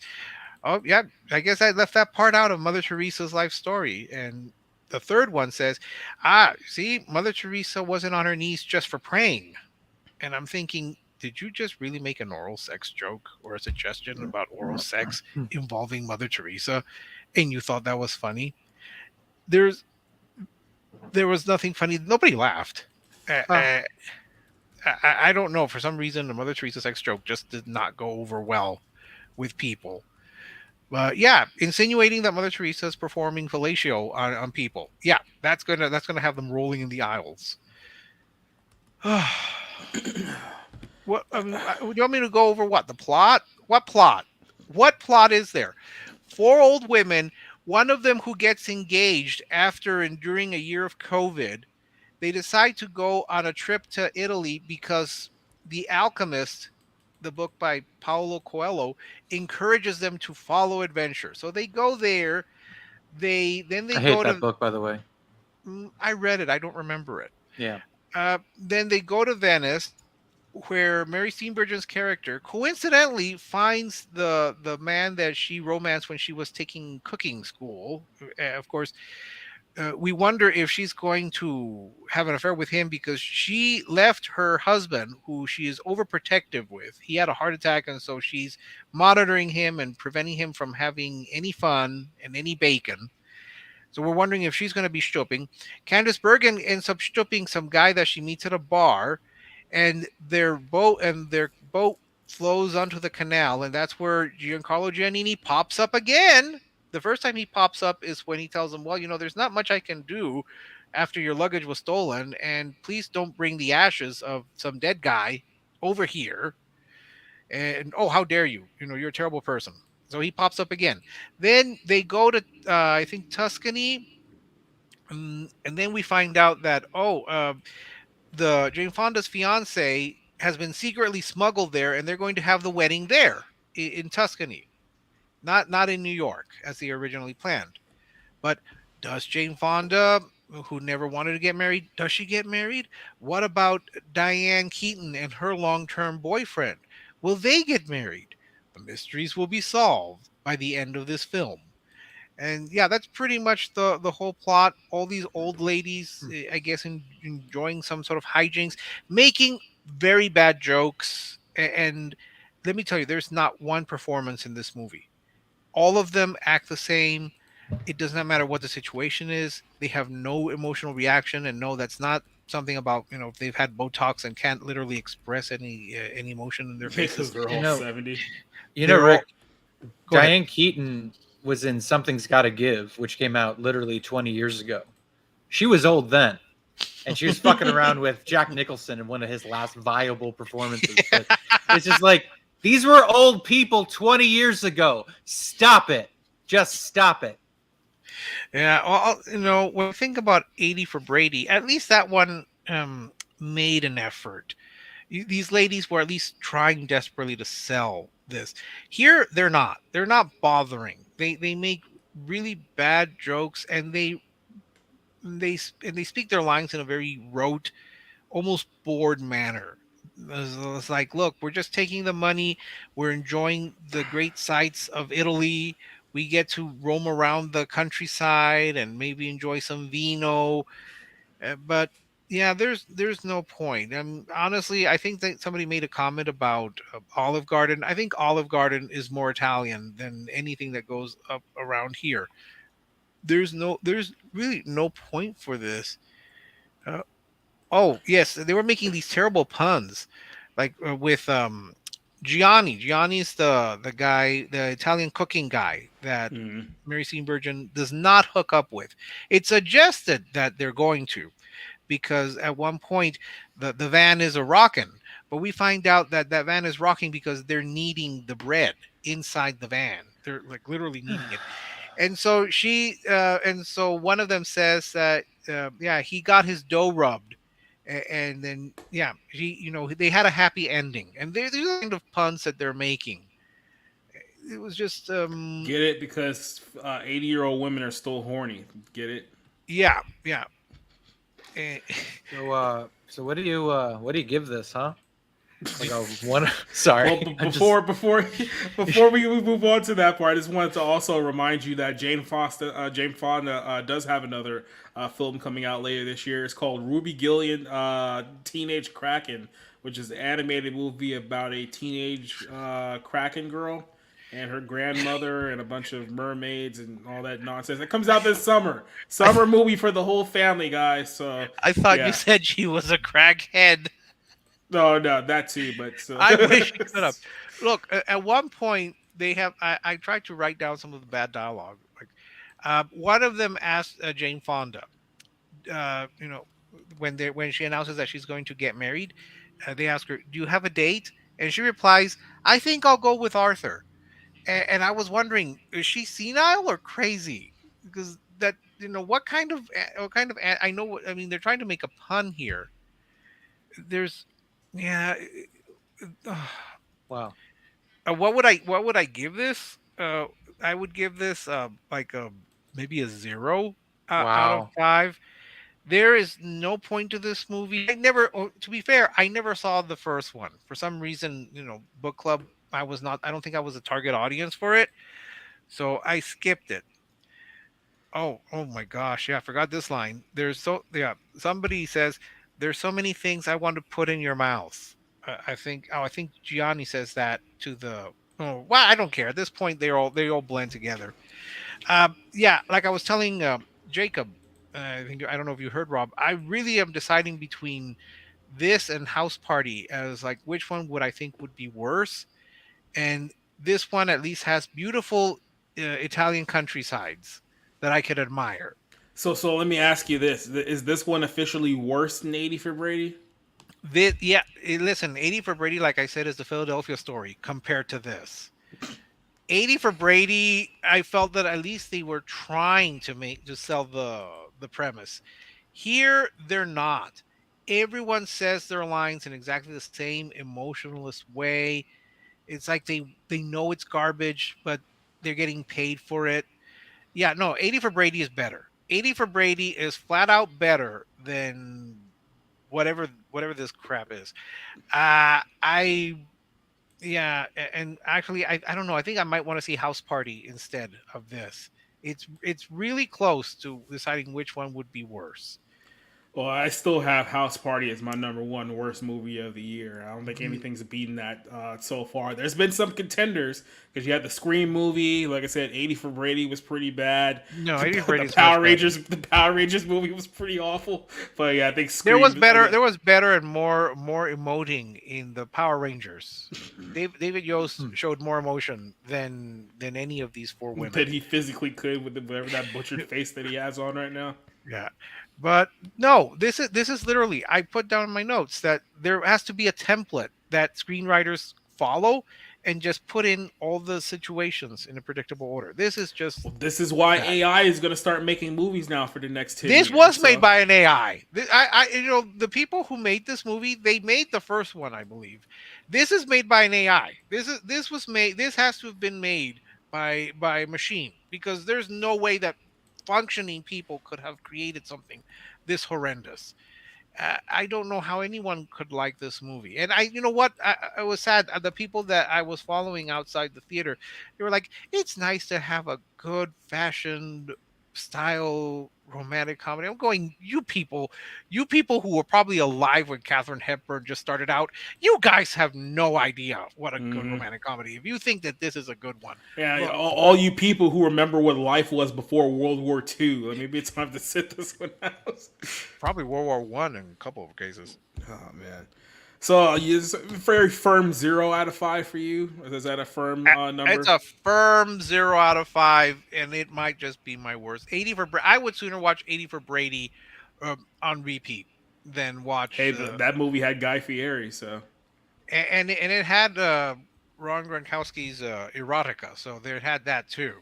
"Oh yeah, I guess I left that part out of Mother Teresa's life story." And the third one says, "Ah, see, Mother Teresa wasn't on her knees just for praying." And I'm thinking, did you just really make an oral sex joke or a suggestion about oral sex involving Mother Teresa, and you thought that was funny? There's there was nothing funny. Nobody laughed. Uh, Oh, uh, I don't know. For some reason, the Mother Teresa sex joke just did not go over well with people. Yeah, insinuating that Mother Teresa is performing fellatio on people. Yeah, that's gonna have them rolling in the aisles. What I mean, do you want me to go over what the plot? What plot? What plot is there? Four old women, one of them who gets engaged after enduring a year of COVID. They decide to go on a trip to Italy because The Alchemist, the book by Paulo Coelho, encourages them to follow adventure. So they go there. They I hate go that to. book, by the way. I read it. I don't remember it. Yeah. Then they go to Venice, where Mary Steenburgen's character coincidentally finds the man that she romanced when she was taking cooking school. Of course, we wonder if she's going to have an affair with him because she left her husband, who she is overprotective with. He had a heart attack, and so she's monitoring him and preventing him from having any fun and any bacon. So we're wondering if she's going to be stooping. Candice Bergen ends up stooping some guy that she meets at a bar, and their boat flows onto the canal, and that's where Giancarlo Giannini pops up again. The first time he pops up is when he tells them, "Well, there's not much I can do after your luggage was stolen, and please don't bring the ashes of some dead guy over here. And oh, how dare you? You're a terrible person." So he pops up again. Then they go to I think Tuscany, and then we find out that the Jane Fonda's fiance has been secretly smuggled there, and they're going to have the wedding there in Tuscany, not in New York as they originally planned. But does Jane Fonda, who never wanted to get married, does she get married? What about Diane Keaton and her long-term boyfriend? Will they get married? The mysteries will be solved by the end of this film. And yeah, that's pretty much the whole plot. All these old ladies, I guess, enjoying some sort of hijinks, making very bad jokes. And let me tell you, there's not one performance in this movie. All of them act the same. It does not matter what the situation is. They have no emotional reaction, and no, that's not something about if they've had Botox and can't literally express any emotion in their Because faces. they're You all know, 70. They're all. Rick, Go ahead. Diane Keaton was in Something's Gotta Give, which came out literally 20 years ago. She was old then, and she was fucking around with Jack Nicholson in one of his last viable performances. But it's just like, these were old people 20 years ago. Stop it. Just stop it. Yeah, well, when I think about 80 for Brady, at least that one made an effort. These ladies were at least trying desperately to sell this. Here, they're not. They're not bothering. They make really bad jokes, and they speak their lines in a very rote, almost bored manner. It's like, look, we're just taking the money. We're enjoying the great sights of Italy. We get to roam around the countryside and maybe enjoy some vino. But yeah, there's no point. Honestly, I think that somebody made a comment about Olive Garden. I think Olive Garden is more Italian than anything that goes up around here. There's really no point for this. Uh, Oh yes, they were making these terrible puns, like with Gianni. Gianni's the guy, the Italian cooking guy that Mm. Mary Steenburgen does not hook up with. It's suggested that they're going to, because at one point the van is a rocking, but we find out that that van is rocking because they're kneading the bread inside the van. They're like literally kneading it, and so one of them says that yeah, he got his dough rubbed, and then yeah, they had a happy ending, and these are the kind of puns that they're making. It was just Get it? Because 80-year-old women are still horny. Get it? yeah, yeah. Eh, So what do you give this, huh? Like a one. Sorry, Well, before we move on to that part, I just wanted to also remind you that Jane Fonda does have another film coming out later this year. It's called Ruby Gillian, Teenage Kraken, which is an animated movie about a teenage Kraken girl and her grandmother and a bunch of mermaids and all that nonsense. It comes out this summer. I, Summer movie for the whole family, guys. So I thought you yeah. said she was a crackhead. No, no, that too, but so. I wish you could have. Look, at one point they have. I tried to write down some of the bad dialogue. Like, one of them asked Jane Fonda, uh, you know, when she announces that she's going to get married, they ask her, "Do you have a date?" And she replies, "I think I'll go with Arthur." And I was wondering, is she senile or crazy? Because that I know. I mean, they're trying to make a pun here. There's, yeah. wow, What would I give this? I would give this like a maybe a 0 out of wow. 5. There is no point to this movie. To be fair, I never saw the first one. For some reason, book club, I don't think I was a target audience for it. So I skipped it. Oh my gosh. Yeah, I forgot this line. Somebody says, there's so many things I want to put in your mouth. I think Gianni says that to the, oh, well, I don't care. At this point, they all blend together. Yeah, like I was telling Jacob, I don't know if you heard Rob. I really am deciding between this and House Party as like which one would I think would be worse. And this one at least has beautiful Italian countrysides that I could admire. So let me ask you this: is this one officially worse than 80 for Brady? Listen, 80 for Brady, like I said, is the Philadelphia story compared to this. 80 for Brady, I felt that at least they were trying to sell the premise. Here they're not. Everyone says their lines in exactly the same emotionless way. It's like they know it's garbage, but they're getting paid for it. Yeah, no, 80 for Brady is better. 80 for Brady is flat out better than whatever this crap is. I Yeah, and actually, I don't know. I think I might want to see House Party instead of this. It's really close to deciding which one would be worse. Well, I still have House Party as my number one worst movie of the year. I don't think Mm. anything's beaten that so far. There's been some contenders because you had the Scream movie. Like I said, 80 for Brady was pretty bad. No, 80 for The Brady is Power much better. Rangers, the Power Rangers movie was pretty awful. But yeah, I think There was Scream. better. There was better and more emoting in the Power Rangers. David Yost showed more emotion than any of these four women. That he physically could with whatever that butchered face that he has on right now. Yeah. But no, this is literally I put down in my notes that there has to be a template that screenwriters follow and just put in all the situations in a predictable order. This is just Well, this is why that. AI is going to start making movies now for the next 10 This years. was So made by an AI. The people who made this movie, they made the first one, I believe. This is made by an AI. This was made. This has to have been made by a machine because there's no way that functioning people could have created something this horrendous. I don't know how anyone could like this movie. And you know what? I was sad. The people that I was following outside the theater, they were like, "It's nice to have a good fashioned style romantic comedy." I'm going, you people who were probably alive when Katharine Hepburn just started out, you guys have no idea what a good mhm. romantic comedy. If you think that this is a good one, Yeah, look, all you people who remember what life was before World War II, like maybe it's time to sit this one out. probably World War One in a couple of cases. Oh man. So is a very firm 0 out of 5 for you? Is that a firm It's number? a firm 0 out of 5, and it might just be my worst. 80 for I would sooner watch 80 for Brady on repeat than Hey, watch that movie had Guy Fieri, so and it had Ron Gronkowski's erotica, so there had that too.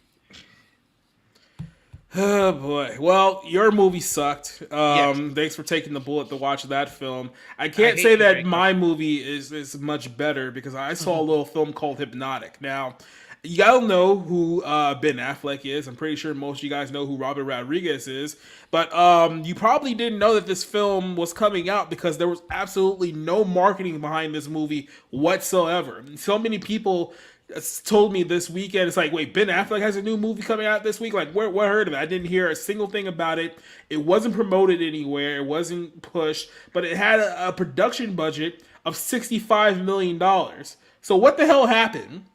oh boy. Well, your movie sucked. Yes, Thanks for taking the bullet to watch that film. I I can't hate say you, that Jacob. my movie is much better because I saw a little film called Hypnotic. Now, you all know who Ben Affleck is. I'm pretty sure most of you guys know who Robert Rodriguez is. But you probably didn't know that this film was coming out because there was absolutely no marketing behind this movie whatsoever. So many people told me this weekend, it's like, wait, Ben Affleck has a new movie coming out this week? Like, where heard of it? I didn't hear a single thing about it. It wasn't promoted anywhere. It wasn't pushed, but it had a production budget of $65 million. So what the hell happened?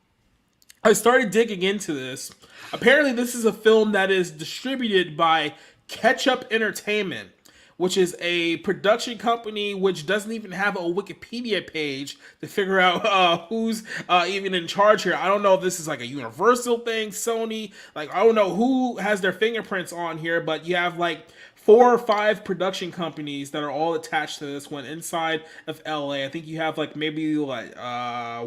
I started digging into this. Apparently, this is a film that is distributed by Ketchup Entertainment, which is a production company which doesn't even have a Wikipedia page to figure out who's even in charge here. I don't know if this is like a Universal thing, Sony. Like, I don't know who has their fingerprints on here, but you have like 4 or 5 production companies that are all attached to this one inside of LA. I think you have like maybe like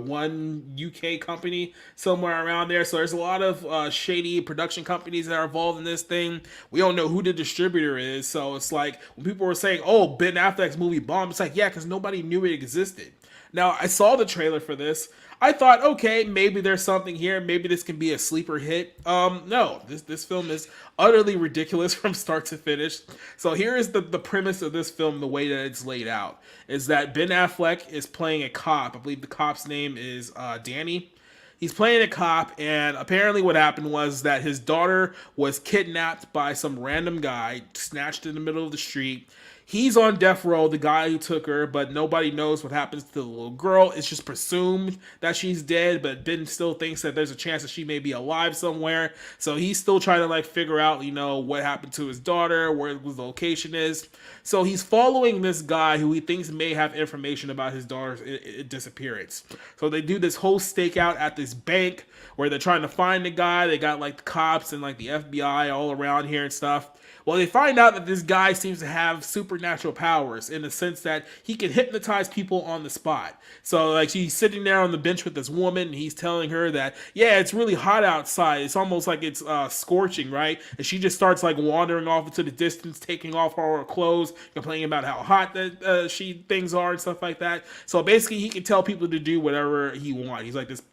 one UK company somewhere around there. So there's a lot of shady production companies that are involved in this thing. We don't know who the distributor is. So it's like when people were saying, "Oh, Ben Affleck's movie bombed," it's like, yeah, because nobody knew it existed. Now I saw the trailer for this. I thought, okay, maybe there's something here. Maybe this can be a sleeper hit. No, this film is utterly ridiculous from start to finish. So here is the premise of this film, the way that it's laid out, is that Ben Affleck is playing a cop. I believe the cop's name is Danny. He's playing a cop, and apparently what happened was that his daughter was kidnapped by some random guy, snatched in the middle of the street. He's on death row, the guy who took her, but nobody knows what happens to the little girl. It's just presumed that she's dead, but Ben still thinks that there's a chance that she may be alive somewhere. So he's still trying to like figure out, what happened to his daughter, where his location is. So he's following this guy who he thinks may have information about his daughter's disappearance. So they do this whole stakeout at this bank where they're trying to find the guy. They got like the cops and like the FBI all around here and stuff. Well, they find out that this guy seems to have supernatural powers in the sense that he can hypnotize people on the spot. So, like, she's sitting there on the bench with this woman, and he's telling her that, yeah, it's really hot outside. It's almost like it's scorching, right? And she just starts, like, wandering off into the distance, taking off all her clothes, complaining about how hot that things are and stuff like that. So, basically, he can tell people to do whatever he wants. He's like this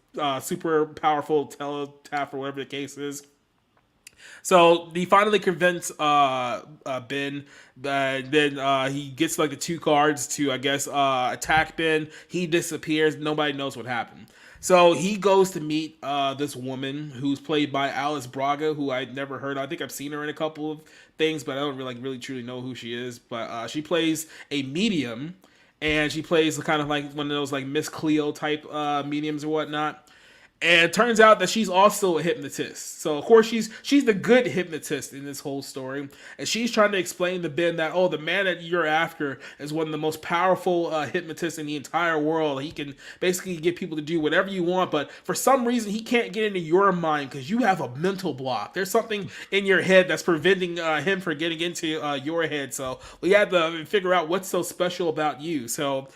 super powerful telepath or whatever the case is. So he finally convinced Ben. Then he gets like the two guards to, I guess, attack Ben. He disappears. Nobody knows what happened. So he goes to meet this woman who's played by Alice Braga, who I'd never heard of. I think I've seen her in a couple of things, but I don't really truly know who she is. But she plays a medium, and she plays kind of like one of those like Miss Cleo type mediums or whatnot. And it turns out that she's also a hypnotist. So, of course, she's the good hypnotist in this whole story. And she's trying to explain to Ben that, the man that you're after is one of the most powerful hypnotists in the entire world. He can basically get people to do whatever you want. But for some reason, he can't get into your mind because you have a mental block. There's something in your head that's preventing him from getting into your head. So we had to figure out what's so special about you. So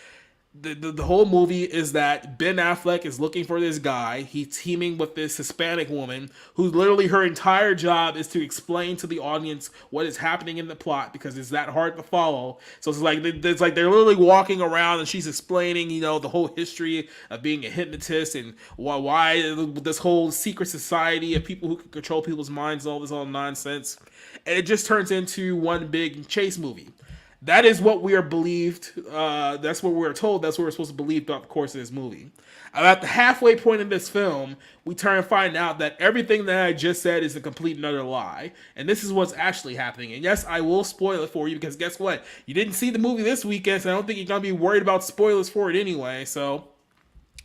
the whole movie is that Ben Affleck is looking for this guy. He's teaming with this Hispanic woman who literally her entire job is to explain to the audience what is happening in the plot because it's that hard to follow. So it's like they're literally walking around and she's explaining, the whole history of being a hypnotist and why this whole secret society of people who can control people's minds, all nonsense. And it just turns into one big chase movie. That is what we are believed. That's what we're told. That's what we're supposed to believe throughout the course of this movie. About the halfway point in this film, we turn and find out that everything that I just said is a complete and utter lie. And this is what's actually happening. And yes, I will spoil it for you because guess what? You didn't see the movie this weekend, so I don't think you're going to be worried about spoilers for it anyway. So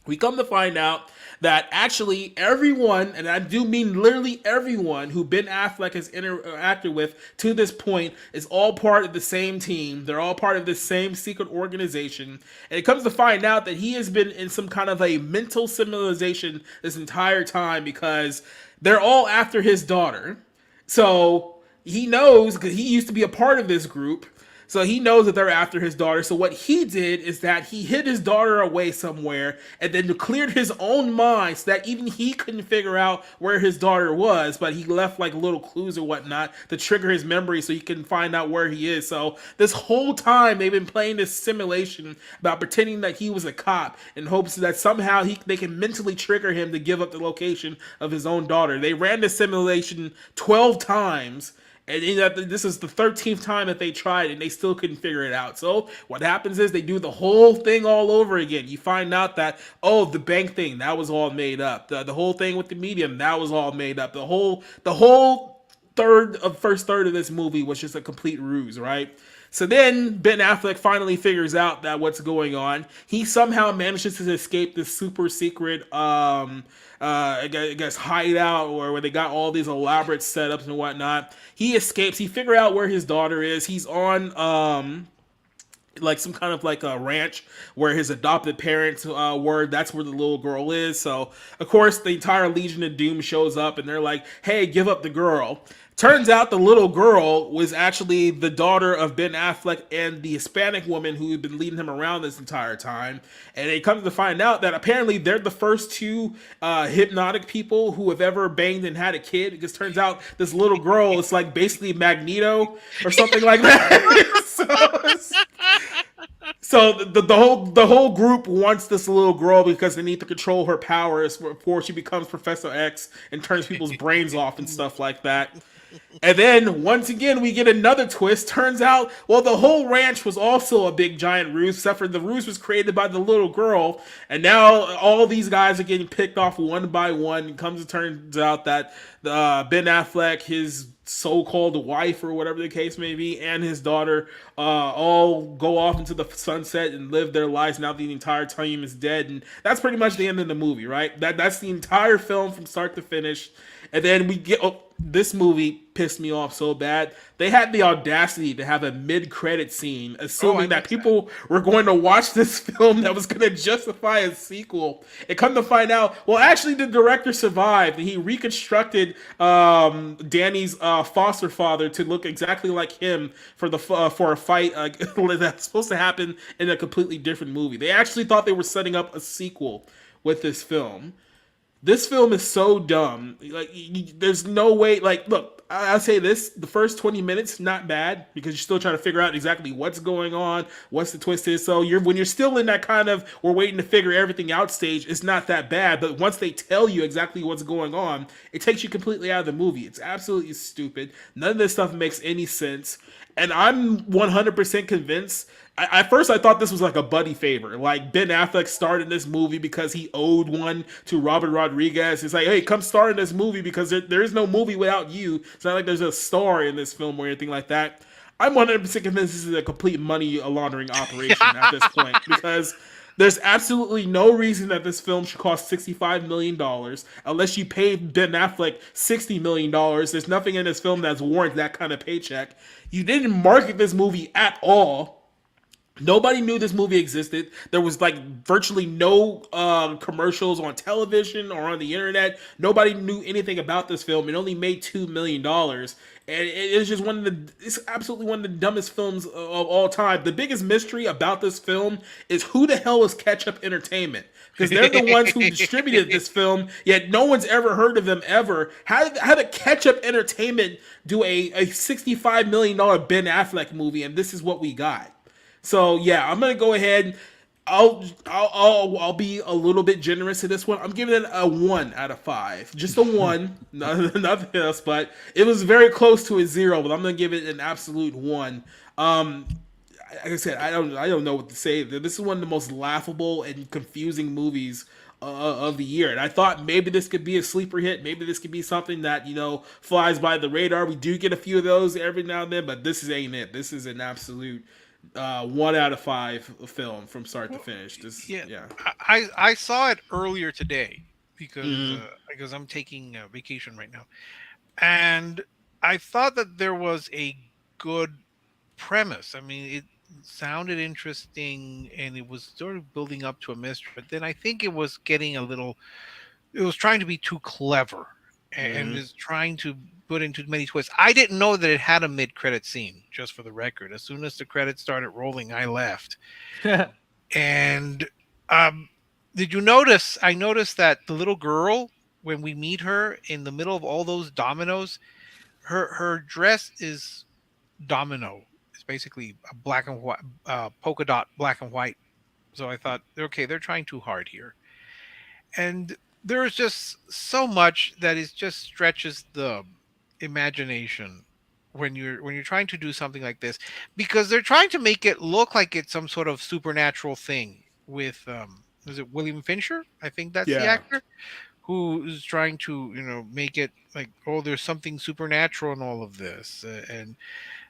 we come to find out that actually everyone, and I do mean literally everyone who Ben Affleck has interacted with to this point is all part of the same team. They're all part of the same secret organization. And it comes to find out that he has been in some kind of a mental simulation this entire time because they're all after his daughter. So he knows because he used to be a part of this group. So he knows that they're after his daughter. So what he did is that he hid his daughter away somewhere and then cleared his own mind so that even he couldn't figure out where his daughter was, but he left like little clues or whatnot to trigger his memory so he can find out where he is. So this whole time they've been playing this simulation about pretending that he was a cop in hopes that somehow they can mentally trigger him to give up the location of his own daughter. They ran this simulation 12 times. And this is the 13th time that they tried, and they still couldn't figure it out. So what happens is they do the whole thing all over again. You find out that, the bank thing, that was all made up. The whole thing with the medium, that was all made up. The whole first third of this movie was just a complete ruse, right? So then Ben Affleck finally figures out that what's going on. He somehow manages to escape this super secret, I guess hideout or where they got all these elaborate setups and whatnot. He escapes. He figures out where his daughter is. He's on like some kind of like a ranch where his adopted parents were. That's where the little girl is. So of course the entire Legion of Doom shows up and they're like, hey, give up the girl. Turns out the little girl was actually the daughter of Ben Affleck and the Hispanic woman who had been leading him around this entire time. And it comes to find out that apparently they're the first two hypnotic people who have ever banged and had a kid. Because turns out this little girl is like basically Magneto or something like that. So the whole group wants this little girl because they need to control her powers before she becomes Professor X and turns people's brains off and stuff like that. And then once again, we get another twist. Turns out, well, the whole ranch was also a big giant ruse, except for the ruse was created by the little girl. And now all these guys are getting picked off one by one. It turns out that Ben Affleck, his so-called wife or whatever the case may be, and his daughter all go off into the sunset and live their lives now that the entire team is dead. And that's pretty much the end of the movie, right? That's the entire film from start to finish. And then we get this movie pissed me off so bad. They had the audacity to have a mid-credit scene, assuming that people were going to watch this film that was going to justify a sequel. And come to find out, well, actually, the director survived. He reconstructed Danny's foster father to look exactly like him for a fight that's supposed to happen in a completely different movie. They actually thought they were setting up a sequel with this film. This film is so dumb. Like, there's no way. Like, look, I'll say this: the first 20 minutes not bad because you're still trying to figure out exactly what's going on, what's the twist is. So when you're still in that kind of we're waiting to figure everything out stage, it's not that bad. But once they tell you exactly what's going on, it takes you completely out of the movie. It's absolutely stupid. None of this stuff makes any sense. And I'm 100% convinced. At first, I thought this was like a buddy favor. Like Ben Affleck starred in this movie because he owed one to Robert Rodriguez. It's like, hey, come star in this movie because there is no movie without you. It's not like there's a star in this film or anything like that. I'm 100% convinced this is a complete money laundering operation at this point because there's absolutely no reason that this film should cost $65 million unless you paid Ben Affleck $60 million. There's nothing in this film that's warrants that kind of paycheck. You didn't market this movie at all. Nobody knew this movie existed. There was like virtually no commercials on television or on the internet. Nobody knew anything about this film. It only made $2 million, and it's just it's absolutely one of the dumbest films of all time. The biggest mystery about this film is who the hell is Ketchup Entertainment, because they're the ones who distributed this film. Yet no one's ever heard of them ever. How did Ketchup Entertainment do a $65 million Ben Affleck movie, and this is what we got? So yeah, I'm gonna go ahead. I'll be a little bit generous to this one. I'm giving it a 1 out of 5, just a 1, nothing else. But it was very close to a 0. But I'm gonna give it an absolute 1. Like I said, I don't know what to say. This is one of the most laughable and confusing movies of the year. And I thought maybe this could be a sleeper hit. Maybe this could be something that flies by the radar. We do get a few of those every now and then, but this ain't it. This is an absolute 1 out of 5 film from start to finish. Yeah. I saw it earlier today because I'm taking a vacation right now, and I thought that there was a good premise. I mean, it sounded interesting and it was sort of building up to a mystery, but then I think it was getting it was trying to be too clever and is trying to put into many twists. I didn't know that it had a mid-credit scene, just for the record. As soon as the credits started rolling, I left. And did you notice? I noticed that the little girl, when we meet her in the middle of all those dominoes, her dress is domino. It's basically a black and white, polka dot black and white. So I thought, okay, they're trying too hard here. And there's just so much that is just stretches the imagination when you're trying to do something like this, because they're trying to make it look like it's some sort of supernatural thing with is it William Fincher? I think that's the actor who is trying to make it like, oh, there's something supernatural in all of this, and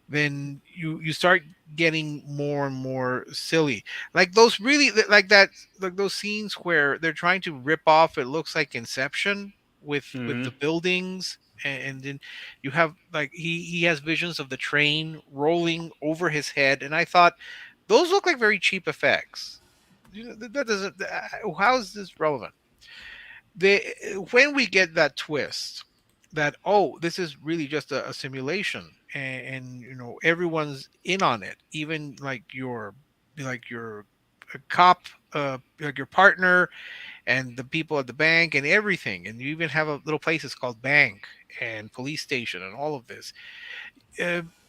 then you start getting more and more silly, like those those scenes where they're trying to rip off, it looks like Inception with the buildings, and then you have like he has visions of the train rolling over his head, and I thought those look like very cheap effects. That doesn't, how is this relevant? When we get that twist that, oh, this is really just a simulation, and everyone's in on it, even like your cop, like your partner and the people at the bank and everything, and you even have a little place it's called bank and police station and all of this.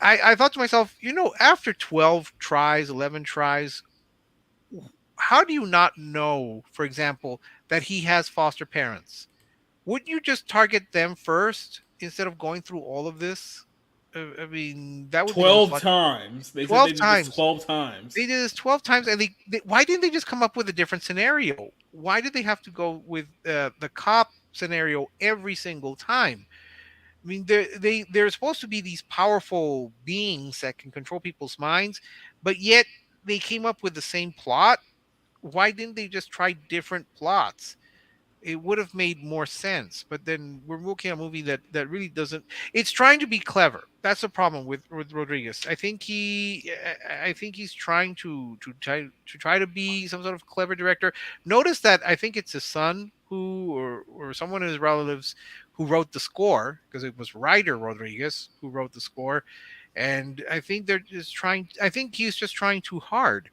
I thought to myself, after 12 tries, 11 tries, how do you not know, for example, that he has foster parents? Wouldn't you just target them first instead of going through all of this? I mean, that would be the most 12 logical. times. They said 12 they did this times. 12 They times. did this 12 times, and why didn't they just come up with a different scenario? Why did they have to go with the cop scenario every single time? I mean, they're supposed to be these powerful beings that can control people's minds, but yet they came up with the same plot. Why didn't they just try different plots? It would have made more sense. But then we're looking at a movie that really doesn't. It's trying to be clever. That's the problem with Rodriguez. I think he's trying to try to be some sort of clever director. Notice that I think it's his son who or someone in his relatives who wrote the score, because it was writer Rodriguez who wrote the score, and I think they're just trying. I think he's just trying too hard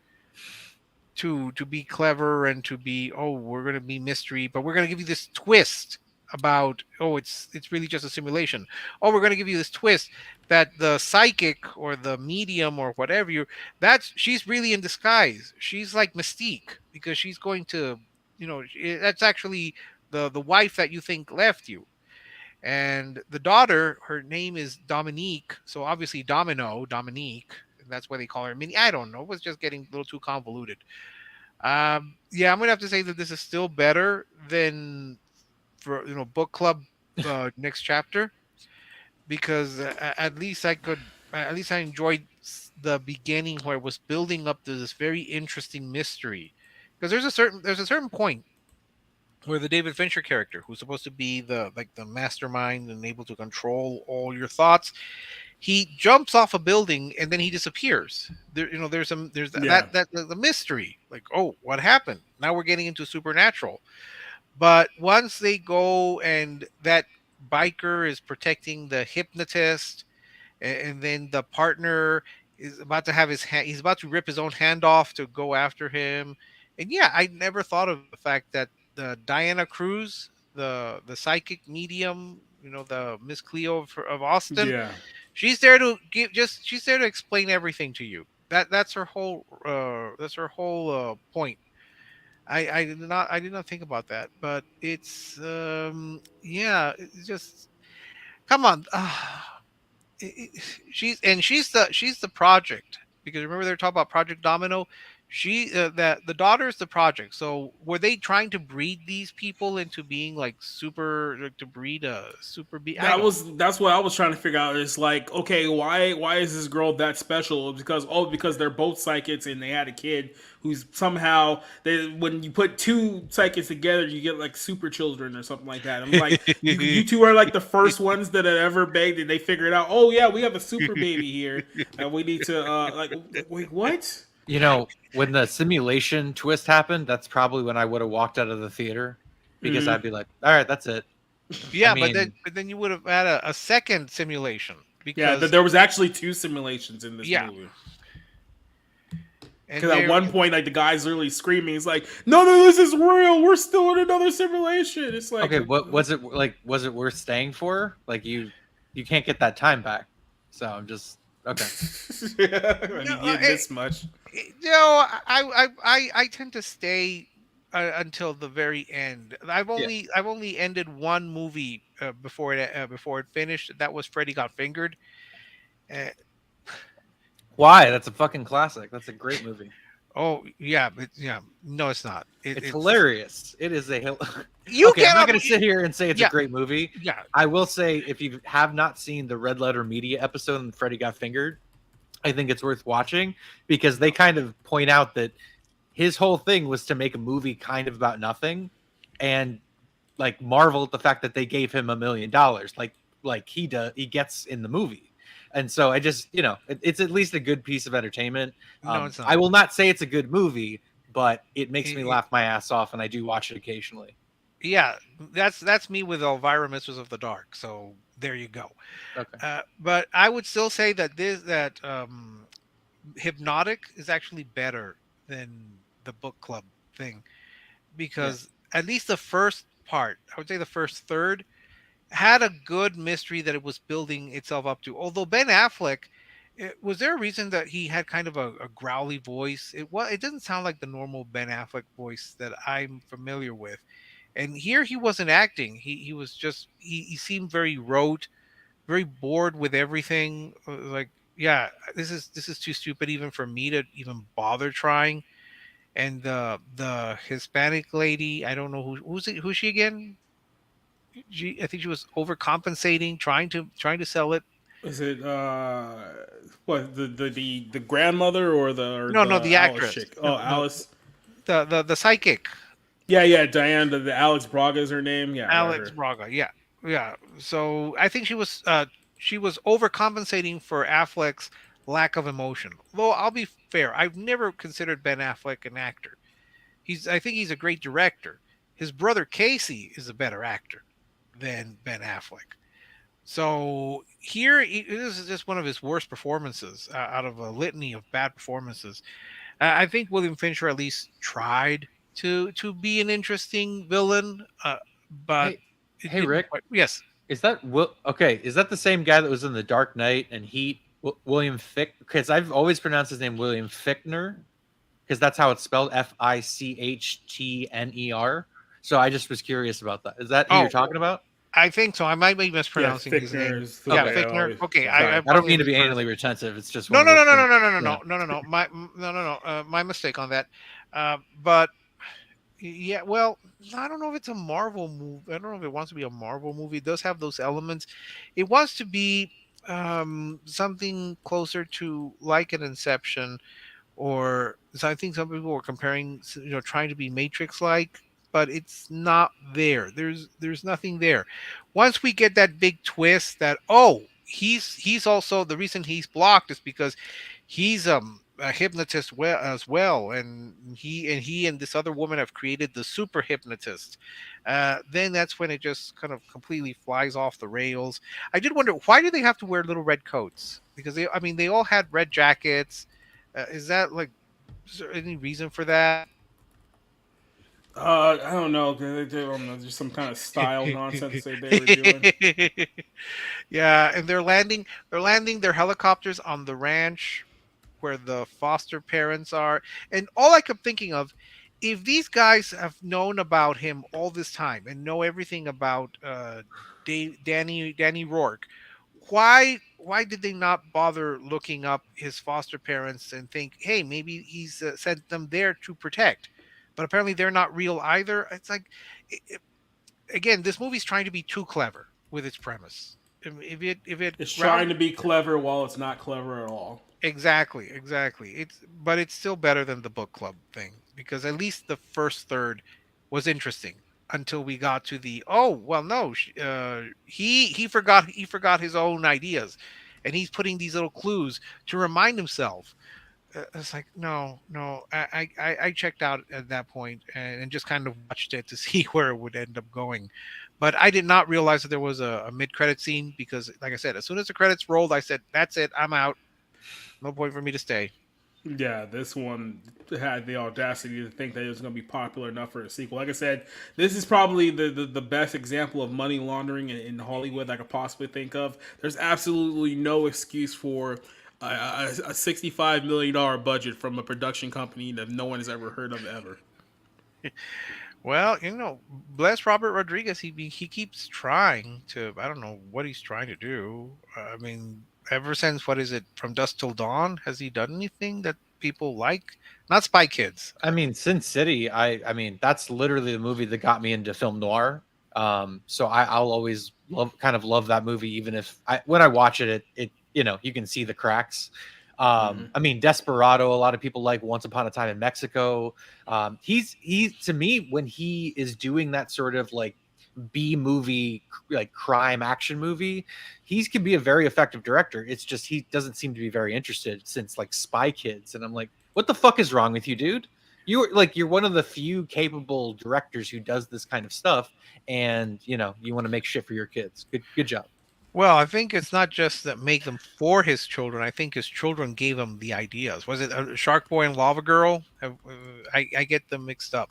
to be clever and to be, oh, we're going to be mystery, but we're going to give you this twist about, oh, it's really just a simulation. Oh, we're going to give you this twist that the psychic or the medium or whatever you that's she's really in disguise. She's like Mystique, because she's going to, that's actually the wife that you think left you. And the daughter, her name is Dominique, so obviously Dominique, and that's why they call her Minnie. I don't know, it was just getting a little too convoluted. Yeah, I'm gonna have to say that this is still better than, for book club next chapter, because at least at least I enjoyed the beginning where it was building up to this very interesting mystery. Because there's a certain point where the David Fincher character, who's supposed to be the mastermind and able to control all your thoughts, he jumps off a building and then he disappears. There's Yeah. that the mystery, like, oh, what happened? Now we're getting into supernatural. But once they go and that biker is protecting the hypnotist, and then the partner is about to have his hand, he's about to rip his own hand off to go after him. And yeah, I never thought of the fact that the Diana Cruz, the psychic medium, the Miss Cleo of Austin, Yeah. she's there to explain everything to you. That's her whole point. I did not think about that, but it's yeah, it's just, come on. She's the project, because remember they're talking about Project Domino. She that the daughter is the project. So were they trying to breed these people into being like super, like, to breed a super be? I don't know. That's what I was trying to figure out. It's like, okay, why is this girl that special? Because they're both psychics and they had a kid who's somehow, when you put two psychics together, you get like super children or something like that. I'm like, you two are like the first ones that had ever begged, and they figured out, oh yeah, we have a super baby here and we need to like, wait, what? When the simulation twist happened, that's probably when I would have walked out of the theater, because Mhm. I'd be like, all right, that's it. Yeah, but then mean, you would have had a second simulation, Yeah, because there was actually two simulations in this yeah, movie. and Because at there. one point, like, the guy's literally screaming. He's like, "No, no, this is real. We're still in another simulation." It's like, okay, what was it like? Was it worth staying for? Like, you can't get that time back. So I'm just okay. yeah, I No, mean, you did this much. I tend to stay until the very end. Yeah. I've only ended one movie before it finished. That was Freddy Got Fingered. Uh, Why? That's a fucking classic. That's a great movie. oh yeah, but yeah, no, it's not. It's hilarious. It is a You okay, I'm not cannot. going to sit here and say it's Yeah. a great movie. Yeah, I will say, if you have not seen the Red Letter Media episode on Freddy Got Fingered, I think it's worth watching, because they kind of point out that his whole thing was to make a movie kind of about nothing, and like marvel at the fact that they gave him $1 million, like he gets in the movie. And so I just, it's at least a good piece of entertainment. no, it's not. I will not say it's a good movie, but it makes me It- laugh my ass off, and I do watch it occasionally. Yeah, that's me with Elvira, Mistress of the Dark. So there you go. Okay. But I would still say that Hypnotic is actually better than the book club thing, because at least the first part, I would say the first third, had a good mystery that it was building itself up to. Although Ben Affleck, Was there a reason that he had kind of a growly voice? It doesn't sound like the normal Ben Affleck voice that I'm familiar with. And here he wasn't acting. He was just he seemed very rote, very bored with everything. Like, yeah, this is too stupid even for me to even bother trying. And the Hispanic lady, I don't know who's she again? I think she was overcompensating, trying to sell it. Is it what the grandmother or No, no, the the Alice actress. chick? Oh, No, no, Alice. the psychic, Yeah, yeah, Diane. The Alex Braga is her name. Yeah, yeah, Alex her. Braga. Yeah, yeah. So I think she was overcompensating for Affleck's lack of emotion. Though I'll be fair, I've never considered Ben Affleck an actor. I think he's a great director. His brother Casey is a better actor than Ben Affleck. So here, this is just one of his worst performances out of a litany of bad performances. I think William Fincher at least tried to be an interesting villain, but Hey, it hey, didn't Rick, quite. Yes, is that okay? Is that the same guy that was in The Dark Knight and Heat? William Fick? Because I've always pronounced his name William Fickner, because that's how it's spelled, Fichtner. So I just was curious about that. Is that who you're oh, talking about? I think so. I might be Yeah, mispronouncing his Fickner name. is the Yeah, Okay, way I Fickner. always. Okay, Yeah. I sorry. I don't probably mean to be mispronounced anally it. retentive. It's just one No, of no, those no, no, things. no, no, no, no, Yeah. no, no, no, no. No, no, no. My mistake on that. But yeah, well, I don't know if it's a Marvel movie. I don't know if it wants to be a Marvel movie. It does have those elements. It wants to be something closer to like an Inception, or so I think some people were comparing, trying to be Matrix like, but it's not there. There's nothing there. Once we get that big twist that, oh, he's also the reason he's blocked is because he's a hypnotist as well, and he and this other woman have created the super hypnotist. Then that's when it just kind of completely flies off the rails. I did wonder, why do they have to wear little red coats? Because I mean, they all had red jackets. Is that like, is there any reason for that? I don't know. They don't know. Just some kind of style nonsense they were doing. Yeah, and they're landing their helicopters on the ranch where the foster parents are. And all I kept thinking of, if these guys have known about him all this time and know everything about Danny Rourke, why did they not bother looking up his foster parents and think, hey, maybe he's sent them there to protect? But apparently they're not real either. It's like, again, this movie's trying to be too clever with its premise. If it It's trying ground to be clever while it's not clever at all. exactly, but it's still better than the book club thing, because at least the first third was interesting until we got to the, oh well, no, he forgot his own ideas, and he's putting these little clues to remind himself. It's like, no, no, I checked out at that point, and just kind of watched it to see where it would end up going. But I did not realize that there was a mid-credit scene, because, like I said, as soon as the credits rolled, I said, that's it, I'm out. No point for me to stay. Yeah, this one had the audacity to think that it was going to be popular enough for a sequel. Like I said, this is probably the best example of money laundering in Hollywood I could possibly think of. There's absolutely no excuse for a $65 million budget from a production company that no one has ever heard of ever. Well, bless Robert Rodriguez. He keeps trying to. I don't know what he's trying to do. I mean, ever since, what is it, From Dusk Till Dawn? Has he done anything that people like? Not Spy Kids. I mean, Sin City. I mean, that's literally the movie that got me into film noir. So I'll always love that movie, even if when I watch it you can see the cracks. Mm-hmm. I mean, Desperado. A lot of people like Once Upon a Time in Mexico. He to me, when he is doing that sort of like B movie, like crime action movie, he can be a very effective director. It's just he doesn't seem to be very interested since like Spy Kids, and I'm like, what the fuck is wrong with you, dude? You're one of the few capable directors who does this kind of stuff, and you want to make shit for your kids. Good job. Well, I think it's not just that make them for his children. I think his children gave him the ideas. Was it Shark Boy and Lava Girl? I get them mixed up.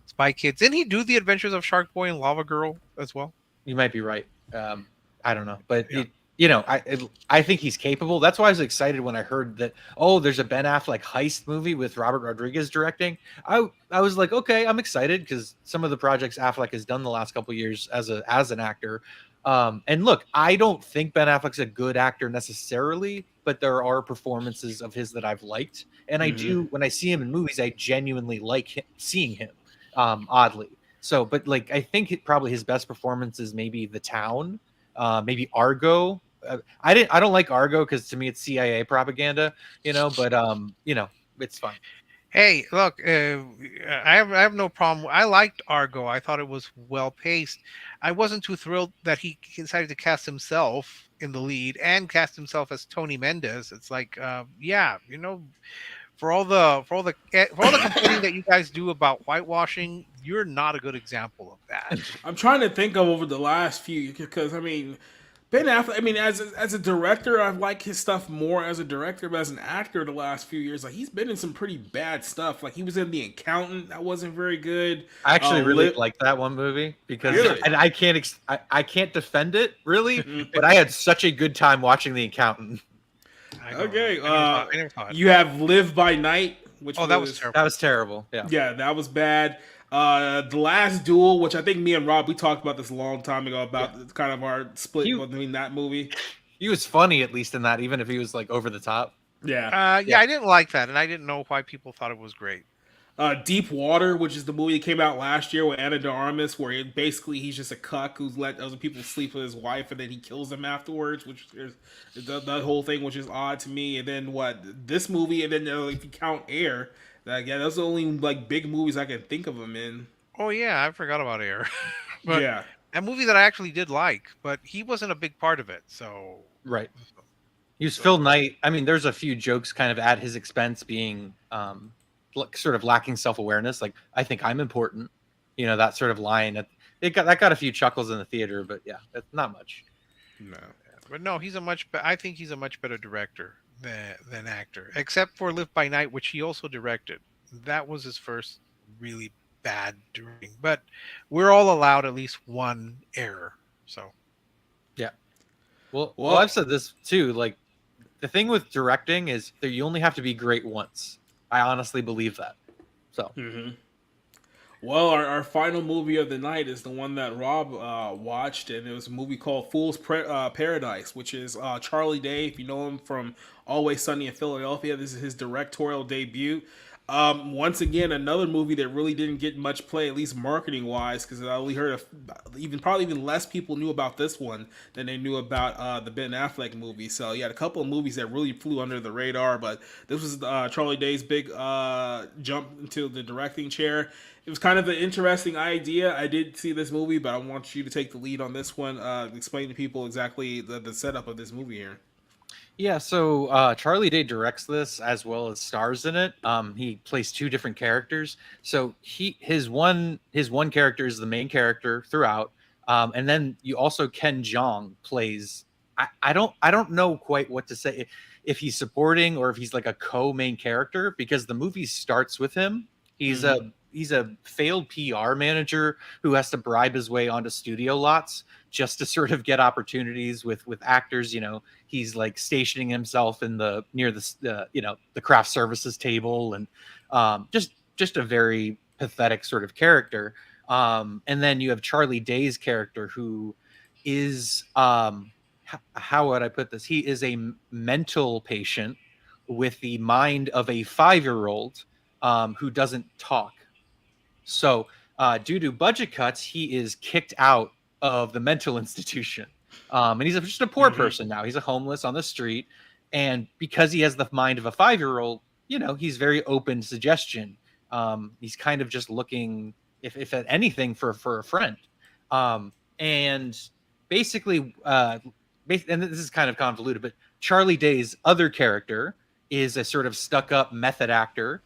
Spy Kids. Didn't he do the Adventures of Shark Boy and Lava Girl as well? You might be right. I don't know, but Yeah. I think he's capable. That's why I was excited when I heard that, there's a Ben Affleck heist movie with Robert Rodriguez directing. I was like, okay, I'm excited because some of the projects Affleck has done the last couple of years as an actor. And look, I don't think Ben Affleck's a good actor necessarily, but there are performances of his that I've liked. And I do, when I see him in movies, I genuinely like seeing him, oddly. So, but like, I think probably his best performance is maybe The Town, maybe Argo. I don't like Argo because to me it's CIA propaganda, but it's fun. Hey, look, I have no problem. I liked Argo. I thought it was well paced. I wasn't too thrilled that he decided to cast himself in the lead and cast himself as Tony Mendez. It's like, yeah, for all the complaining that you guys do about whitewashing, you're not a good example of that. I'm trying to think of over the last few, because I mean, Ben Affleck. I mean, as a director, I like his stuff more as a director, but as an actor, the last few years, like he's been in some pretty bad stuff. Like he was in The Accountant, that wasn't very good. I actually really like that one movie because, Really? and I can't defend it really, but I had such a good time watching The Accountant. Okay, I never saw it. you have Live by Night, which That was terrible. That was terrible. Yeah. Yeah, that was bad. The Last Duel, which I think me and Rob, we talked about this a long time ago about kind of our split between that movie. He was funny at least in that, even if he was like over the top. Yeah. I didn't like that, and I didn't know why people thought it was great. Deep Water, which is the movie that came out last year with Anna de Armas, where he's just a cuck who's let other people sleep with his wife and then he kills them afterwards, which is that whole thing, which is odd to me. And then this movie, and then if you count Air, those are the only like big movies I can think of him in. Oh yeah, I forgot about Air. But Yeah. a movie that I actually did like, but he wasn't a big part of it. So Right. He was Phil Knight. I mean, there's a few jokes kind of at his expense being sort of lacking self-awareness. Like, I think I'm important. That sort of line. That got a few chuckles in the theater, but yeah, that's not much. No. But no, I think he's a much better director than actor, except for Live by Night, which he also directed. That was his first really bad directing. But we're all allowed at least one error. So yeah. Well, I've said this too. Like, the thing with directing is that you only have to be great once. I honestly believe that. So. Mm-hmm. Well, our final movie of the night is the one that Rob watched, and it was a movie called Fool's Paradise, which is Charlie Day. If you know him from Always Sunny in Philadelphia, this is his directorial debut. Once again, another movie that really didn't get much play, at least marketing wise, because I only heard probably even less people knew about this one than they knew about the Ben Affleck movie. So you had a couple of movies that really flew under the radar, but this was Charlie Day's big jump into the directing chair. It was kind of an interesting idea. I did see this movie, but I want you to take the lead on this one. Explain to people exactly the setup of this movie here. Yeah, so Charlie Day directs this as well as stars in it. He plays two different characters. So his one character is the main character throughout, and then you also Ken Jeong plays. I don't know quite what to say if he's supporting or if he's like a co-main character, because the movie starts with him. He's a failed PR manager who has to bribe his way onto studio lots just to sort of get opportunities with actors. He's like stationing himself near the craft services table, and just a very pathetic sort of character. And then you have Charlie Day's character, who is how would I put this? He is a mental patient with the mind of a 5-year-old who doesn't talk. So due to budget cuts, he is kicked out of the mental institution. And he's just a poor person now. He's a homeless on the street. And because he has the mind of a 5-year-old, he's very open to suggestion. He's kind of just looking, if at anything, for a friend. And basically, and this is kind of convoluted, but Charlie Day's other character is a sort of stuck-up method actor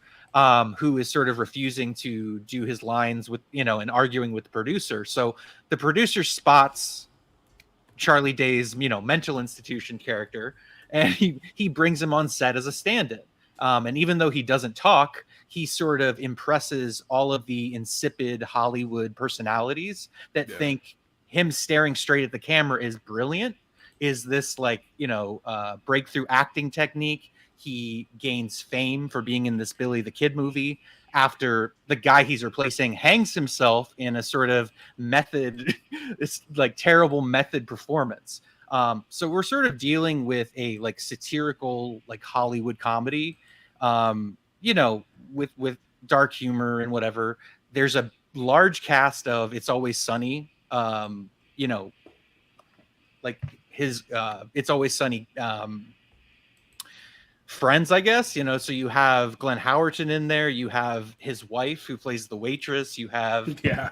who is sort of refusing to do his lines with, and arguing with the producer. So the producer spots Charlie Day's, mental institution character, and he brings him on set as a stand-in. And even though he doesn't talk, he sort of impresses all of the insipid Hollywood personalities that think him staring straight at the camera is brilliant. is this like, breakthrough acting technique. He gains fame for being in this Billy the Kid movie after the guy he's replacing hangs himself in a sort of method, this like terrible method performance. So we're sort of dealing with a like satirical like Hollywood comedy, with dark humor and whatever. There's a large cast of It's Always Sunny, like his It's Always Sunny friends, I guess. So you have Glenn Howerton in there, you have his wife who plays the waitress, you have Yeah.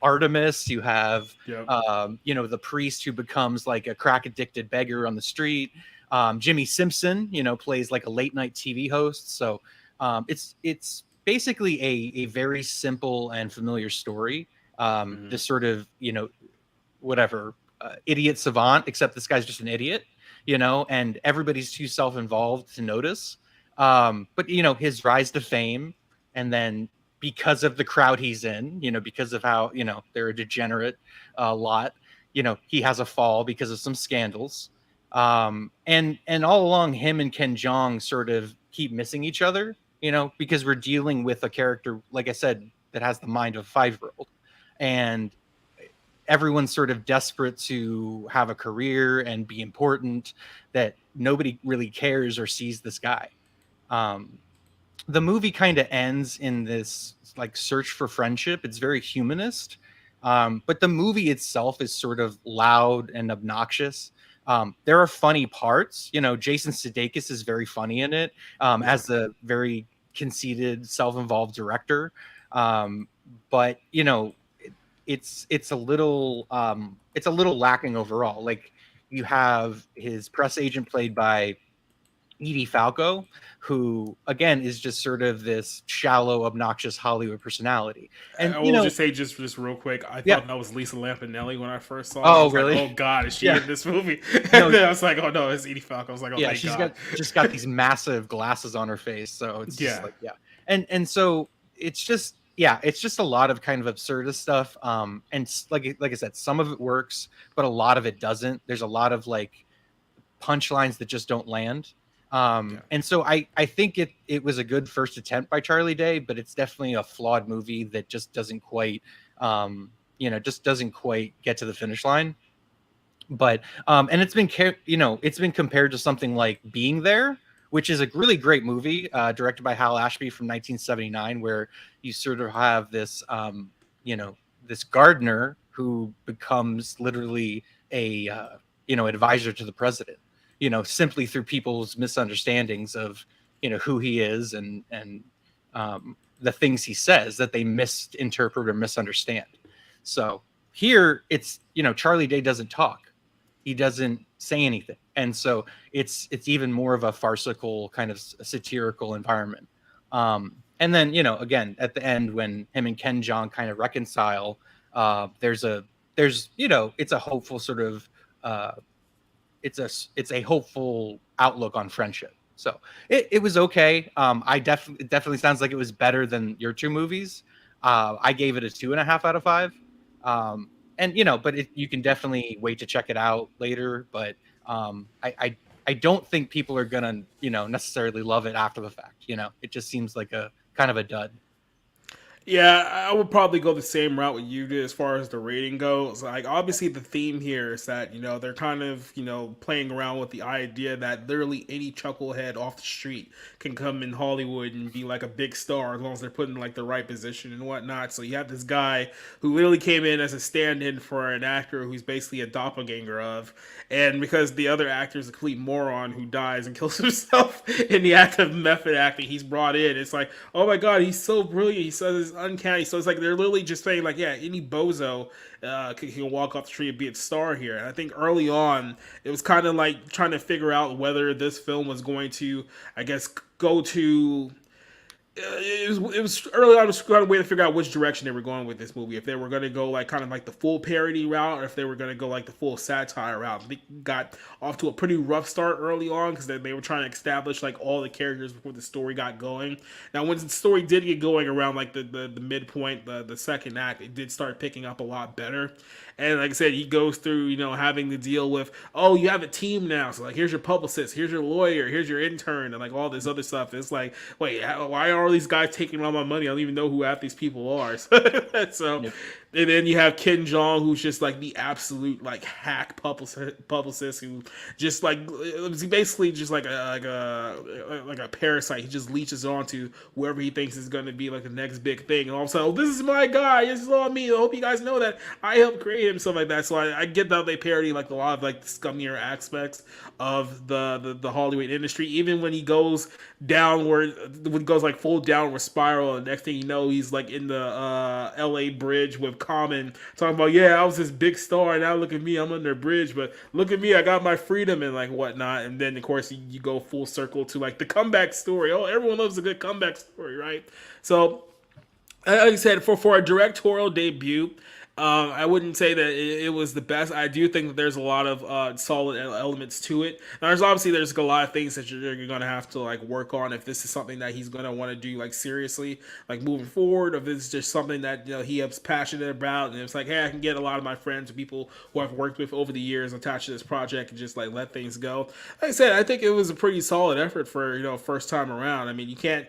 Artemis, you have Yep. the priest who becomes like a crack addicted beggar on the street. Jimmy Simpson, plays like a late night TV host. So it's basically a very simple and familiar story. This sort of whatever idiot savant, except this guy's just an idiot, and everybody's too self-involved to notice. But his rise to fame, and then because of the crowd he's in, because of how they're a degenerate lot, he has a fall because of some scandals. And all along, him and Ken Jeong sort of keep missing each other, because we're dealing with a character, like I said, that has the mind of a 5-year-old, and everyone's sort of desperate to have a career and be important, that nobody really cares or sees this guy. The movie kind of ends in this like search for friendship. It's very humanist, but the movie itself is sort of loud and obnoxious. There are funny parts. Jason Sudeikis is very funny in it, as a very conceited, self-involved director. But it's a little lacking overall. Like, you have his press agent played by Edie Falco, who again is just sort of this shallow, obnoxious Hollywood personality. And I will just say, just real quick, I Yeah. thought that was Lisa Lampanelli when I first saw it. Oh, I was really? like, oh God, is she Yeah. in this movie? No. And then I was like, oh no, it's Edie Falco. I was like, oh, Yeah, thank she's God. got these massive glasses on her face, so it's just Yeah. like, yeah. And so it's just a lot of kind of absurdist stuff. And like I said, some of it works, but a lot of it doesn't. There's a lot of like punchlines that just don't land. And so I think it was a good first attempt by Charlie Day, but it's definitely a flawed movie that just doesn't quite get to the finish line. But and it's been compared to something like Being There, which is a really great movie, directed by Hal Ashby from 1979, where you sort of have this this gardener who becomes literally a advisor to the president, simply through people's misunderstandings of who he is, and the things he says that they misinterpret or misunderstand. So here it's Charlie Day doesn't talk, he doesn't say anything, and so it's even more of a farcical kind of satirical environment. And then again at the end, when him and Ken Jeong kind of reconcile, there's it's a hopeful sort of it's a hopeful outlook on friendship. So it was okay. It definitely sounds like it was better than your two movies. I gave it a 2.5 out of 5. And but you can definitely wait to check it out later. But I don't think people are gonna necessarily love it after the fact. It just seems like a kind of a dud. Yeah, I would probably go the same route with you did as far as the rating goes. Like, obviously, the theme here is that, they're kind of, playing around with the idea that literally any chucklehead off the street can come in Hollywood and be like a big star as long as they're put in like the right position and whatnot. So you have this guy who literally came in as a stand in for an actor who's basically a doppelganger of. And because the other actor is a complete moron who dies and kills himself in the act of method acting, he's brought in. It's like, oh my God, he's so brilliant. He says uncanny. So it's like they're literally just saying like, yeah, any bozo can walk off the street and be a star here. And I think early on it was kind of like trying to figure out whether this film was going to, I guess, go to it was early on. I was trying to wait to figure out which direction they were going with this movie. If they were going to go like kind of like the full parody route, or if they were going to go like the full satire route. They got off to a pretty rough start early on because they were trying to establish like all the characters before the story got going. Now, when the story did get going around like the midpoint, the second act, it did start picking up a lot better. And like I said, he goes through, having to deal with, oh, you have a team now. So like, here's your publicist, here's your lawyer, here's your intern, and like all this other stuff. It's like, wait, why are all these guys taking all my money? I don't even know who half these people are. So, Yep. and then you have Ken Jeong, who's just like the absolute like hack publicist who just like it's basically just like a parasite. He just leeches onto whoever he thinks is going to be like the next big thing, and all of a sudden, oh, this is my guy. This is all me. I hope you guys know that I helped create him, stuff like that. So I get that they parody like a lot of like the scummier aspects of the Hollywood industry. Even when he goes downward, when he goes like full downward spiral, and the next thing you know, he's like in the L.A. bridge with Common talking about, yeah, I was this big star, and now look at me, I'm under a bridge, but look at me, I got my freedom and like whatnot. And then of course you go full circle to like the comeback story. Oh, everyone loves a good comeback story, right? So like I said, for a directorial debut, I wouldn't say that it was the best. I do think that there's a lot of solid elements to it. Now, there's a lot of things that you're going to have to like work on if this is something that he's going to want to do like seriously, like moving forward. Or if it's just something that he is passionate about, and it's like, hey, I can get a lot of my friends or people who I've worked with over the years attached to this project and just like let things go. Like I said, I think it was a pretty solid effort for first time around. I mean, you can't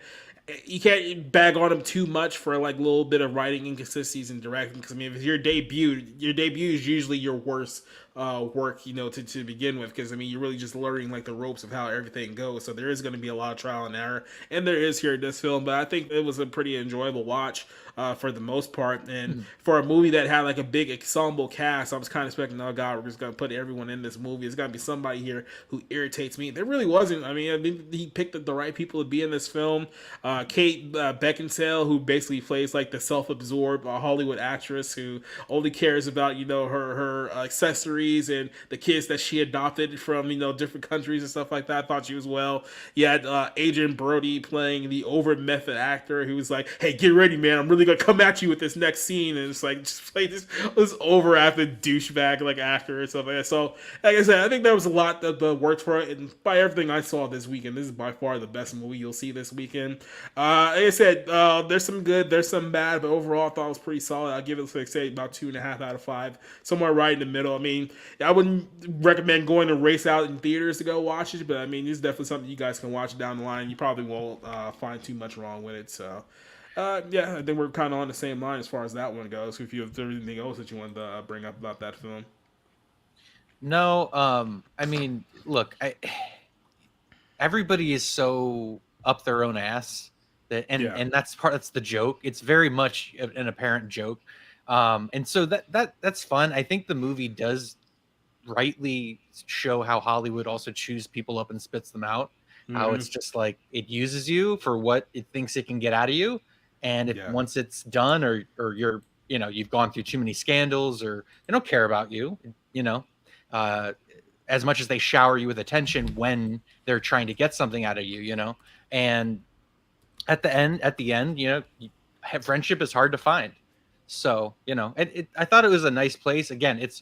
bag on him too much for like a little bit of writing inconsistencies and directing, because I mean, if it's your debut is usually your worst work, to begin with, because I mean, you're really just learning like the ropes of how everything goes. So there is going to be a lot of trial and error, and there is here in this film. But I think it was a pretty enjoyable watch for the most part. And for a movie that had like a big ensemble cast, I was kind of expecting, oh god, we're just going to put everyone in this movie. There's got to be somebody here who irritates me. There really wasn't. I mean, he picked the right people to be in this film. Kate Beckinsale, who basically plays like the self-absorbed Hollywood actress who only cares about her accessories and the kids that she adopted from different countries and stuff like that. I thought she was well. You had Adrian Brody playing the over method actor who was like, hey, get ready, man, I'm really gonna come at you with this next scene, and it's like just play this overacted douchebag like actor and stuff like that. So like I said, I think there was a lot that worked for it, and by everything I saw this weekend, this is by far the best movie you'll see this weekend. Like I said, there's some good, there's some bad, but overall I thought it was pretty solid. I'll give it, like say, about 2.5 out of 5, somewhere right in the middle. I mean, I wouldn't recommend going to race out in theaters to go watch it, but I mean, it's definitely something you guys can watch down the line. You probably won't find too much wrong with it. So, yeah, I think we're kind of on the same line as far as that one goes. If you have anything else that you wanted to bring up about that film. No, I mean, look, everybody is so up their own ass and that's the joke. It's very much an apparent joke, and so that's fun. I think the movie does rightly show how Hollywood also chews people up and spits them out. How it's just like it uses you for what it thinks it can get out of you, and if once it's done, or you're you've gone through too many scandals, or they don't care about you, as much as they shower you with attention when they're trying to get something out of you, and at the end, friendship is hard to find. So, I thought it was a nice place. Again, it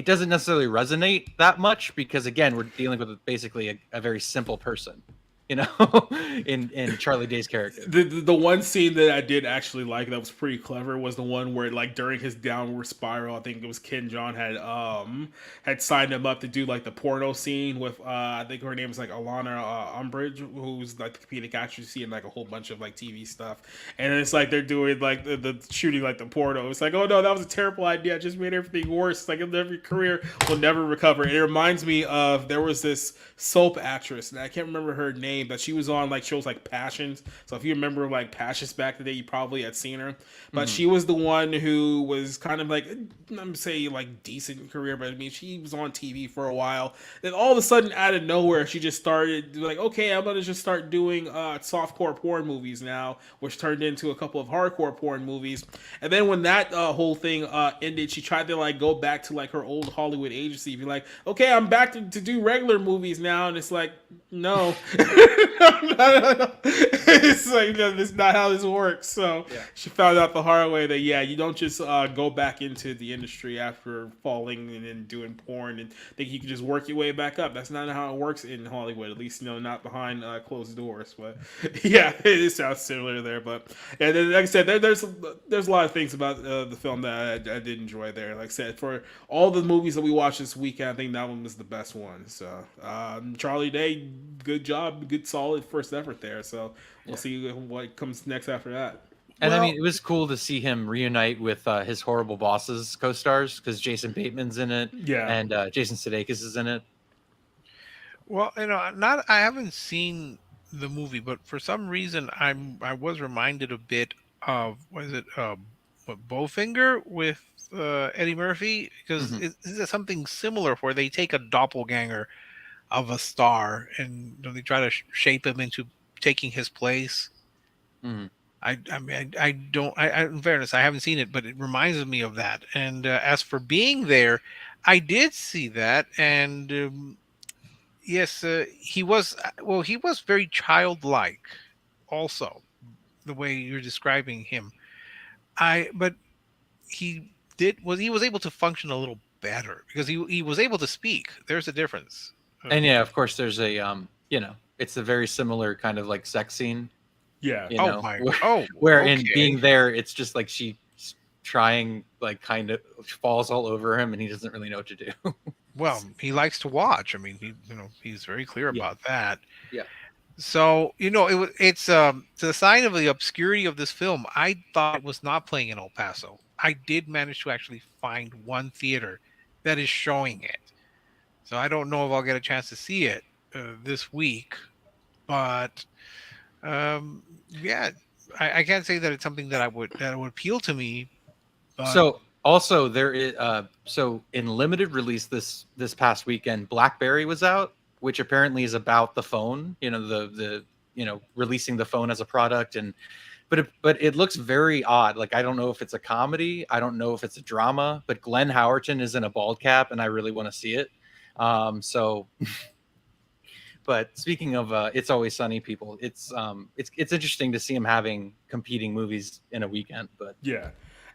doesn't necessarily resonate that much because, again, we're dealing with basically a very simple person, in Charlie Day's character. The one scene that I did actually like that was pretty clever was the one where, like, during his downward spiral, I think it was Ken Jeong had signed him up to do like the porno scene with I think her name is like Alana Umbridge, who's like the comedic actress you see in like a whole bunch of like TV stuff, and it's like they're doing like the shooting like the porno. It's like, oh no, that was a terrible idea. I just made everything worse. It's like every career will never recover. And it reminds me of, there was this soap actress, and I can't remember her name, but she was on like shows like Passions. So if you remember like Passions back in the day, you probably had seen her. But she was the one who was kind of like, I'm gonna say like decent career, but I mean, she was on TV for a while. Then all of a sudden, out of nowhere, she just started like, okay, I'm gonna just start doing softcore porn movies now, which turned into a couple of hardcore porn movies. And then when that whole thing ended, she tried to like go back to like her old Hollywood agency, be like, okay, I'm back to do regular movies now, and it's like, no. No. It's like no, that's not how this works. So Yeah. she found out the hard way that yeah, you don't just go back into the industry after falling and then doing porn and think you can just work your way back up. That's not how it works in Hollywood. At least not behind closed doors. But yeah, it sounds similar there. But yeah, like I said, there's a lot of things about the film that I did enjoy there. Like I said, for all the movies that we watched this weekend, I think that one was the best one. So Charlie Day, good job, good solid first effort there. So we'll see what comes next after that. And Well- I mean, it was cool to see him reunite with his Horrible Bosses co-stars because Jason Bateman's in it, Yeah. and Jason Sudeikis is in it. Well, I haven't seen the movie, but for some reason I was reminded a bit of was it Bowfinger with Eddie Murphy because is it something similar where they take a doppelganger of a star and they try to shape him into taking his place. Mhm. I mean I don't in fairness I haven't seen it, but it reminds me of that. And as for being there, I did see that, and yes, he was very childlike, also the way you're describing him. But he was able to function a little better because he was able to speak. There's a difference. And yeah, of course, there's a it's a very similar kind of like sex scene. Yeah. You Oh know, my! where, Oh, where in okay. being there, it's just like she's trying, like kind of falls all over him, and he doesn't really know what to do. Well, he likes to watch. I mean, he's very clear Yeah. about that. Yeah. So it's to the sign of the obscurity of this film. I thought it was not playing in El Paso. I did manage to actually find one theater that is showing it. So I don't know if I'll get a chance to see it this week, but yeah, I can't say that it's something that would appeal to me. But So also there is so in limited release this past weekend, BlackBerry was out, which apparently is about the phone. The releasing the phone as a product, and but it looks very odd. Like I don't know if it's a comedy, I don't know if it's a drama, but Glenn Howerton is in a bald cap, and I really want to see it. So. But speaking of It's Always Sunny, people, it's interesting to see him having competing movies in a weekend. But Yeah.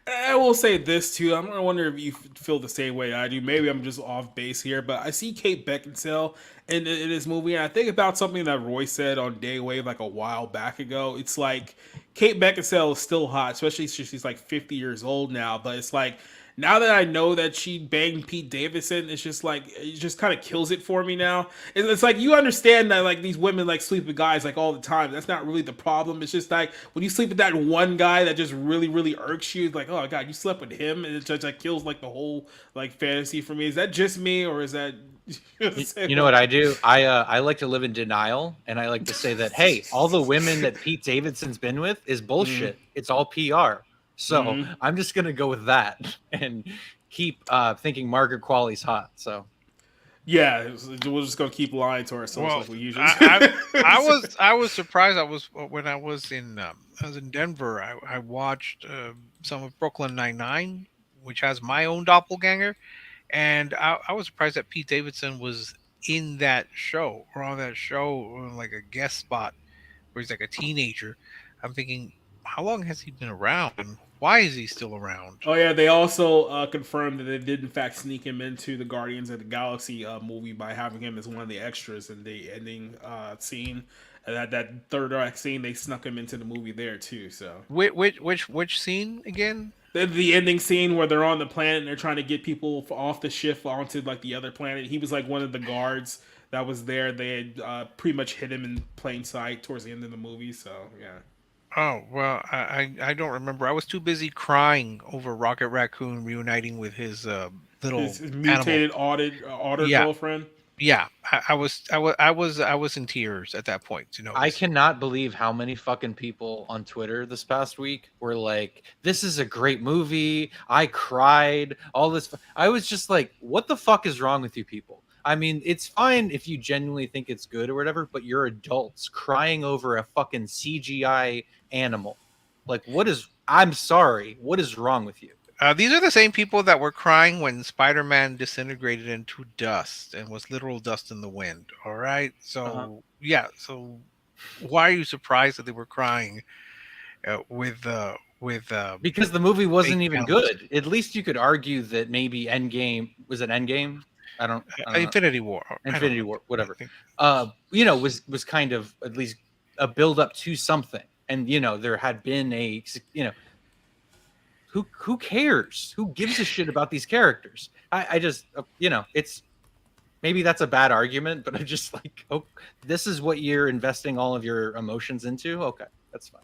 I will say this too. I'm gonna wonder if you feel the same way I do. Maybe I'm just off base here, but I see Kate Beckinsale in this movie, and I think about something that Roy said on Daywave like a while back ago. It's like Kate Beckinsale is still hot, especially since she's like 50 years old now. But it's like now that I know that she banged Pete Davidson, it's just like it just kind of kills it for me now. It's like you understand that like these women like sleep with guys like all the time. That's not really the problem. It's just like when you sleep with that one guy that just really irks you. It's like, oh god, you slept with him, and it just like kills like the whole like fantasy for me. Is that just me, or is that? you know what I do? I like to live in denial, and I like to say that hey, all the women that Pete Davidson's been with is bullshit. It's all PR. So I'm just gonna go with that and keep thinking Margaret Qualley's hot. So Yeah, we're just gonna keep lying to ourselves like we usually. I was surprised. When I was in Denver. I watched some of Brooklyn Nine-Nine, which has my own doppelganger, and I was surprised that Pete Davidson was in that show or on that show like a guest spot where he's like a teenager. I'm thinking, how long has he been around, and why is he still around? Oh yeah, they also confirmed that they did in fact sneak him into the Guardians of the Galaxy movie by having him as one of the extras in the ending scene. And that third act scene, they snuck him into the movie there too. So Which scene again? the ending scene where they're on the planet and they're trying to get people off the ship onto like the other planet. He was like one of the guards that was there. They had pretty much hit him in plain sight towards the end of the movie. So yeah. Oh, well, I don't remember. I was too busy crying over Rocket Raccoon reuniting with his little His mutated animal. otter Yeah. girlfriend. Yeah, I was in tears at that point. I cannot believe how many fucking people on Twitter this past week were like, "This is a great movie. I cried." All this. I was just like, "What the fuck is wrong with you people?" I mean, it's fine if you genuinely think it's good or whatever, but you're adults crying over a fucking CGI animal. Like, what is? I'm sorry. What is wrong with you? These are the same people that were crying when Spider-Man disintegrated into dust and was literal dust in the wind. All right. Uh-huh. So yeah. So why are you surprised that they were crying with Because the movie wasn't fake even animals? good. At least you could argue that maybe Endgame was it Endgame? I don't know. Infinity War. I don't Infinity know. War, I whatever. think. Was kind of at least a build up to something. And there had been who cares? Who gives a shit about these characters? I just it's maybe that's a bad argument, but I'm just like, oh, this is what you're investing all of your emotions into. Okay, that's fine.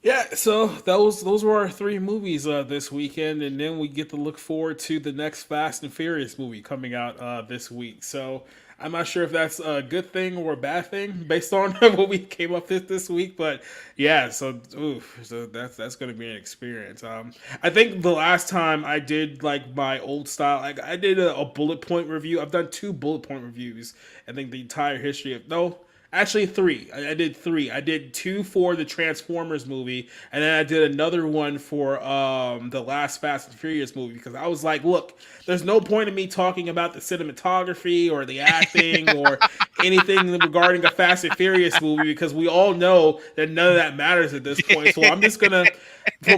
Yeah, so those were our three movies this weekend, and then we get to look forward to the next Fast and Furious movie coming out this week. So I'm not sure if that's a good thing or a bad thing based on what we came up with this week, but yeah, so that's going to be an experience. I think the last time I did like my old style, like I did a bullet point review. I've done two bullet point reviews. I think the entire history of no. Actually, three. I did three. I did two for the Transformers movie, and then I did another one for the last Fast and Furious movie because I was like, look, there's no point in me talking about the cinematography or the acting or anything regarding a Fast and Furious movie because we all know that none of that matters at this point. So I'm just gonna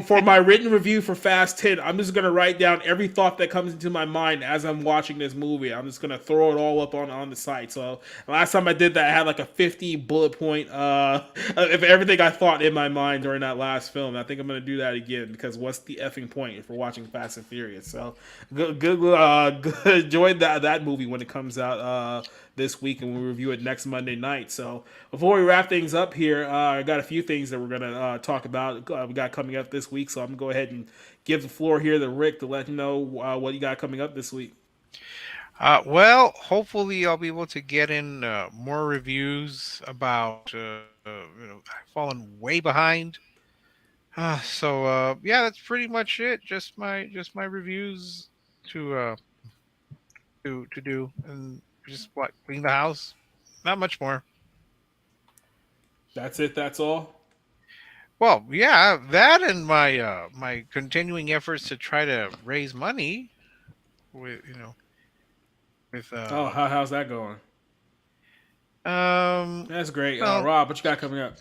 for my written review for Fast 10, I'm just gonna write down every thought that comes into my mind as I'm watching this movie. I'm just gonna throw it all up on the site. So last time I did that, I had like a 50 bullet point of everything I thought in my mind during that last film. I think I'm gonna do that again because what's the effing point if we're watching Fast and Furious? So good enjoy that movie when it comes out this week, and we'll review it next Monday night. So before we wrap things up here, I got a few things that we're gonna talk about. We got coming up this week, so I'm gonna go ahead and give the floor here to Rick to let him know what you got coming up this week. Well, hopefully I'll be able to get in more reviews about I've fallen way behind. Yeah, that's pretty much it. Just my reviews to to do, and just what, clean the house. Not much more. That's it. That's all. Well, yeah, that and my continuing efforts to try to raise money with with Oh, how's that going? um That's great. well Rob, what you got coming up?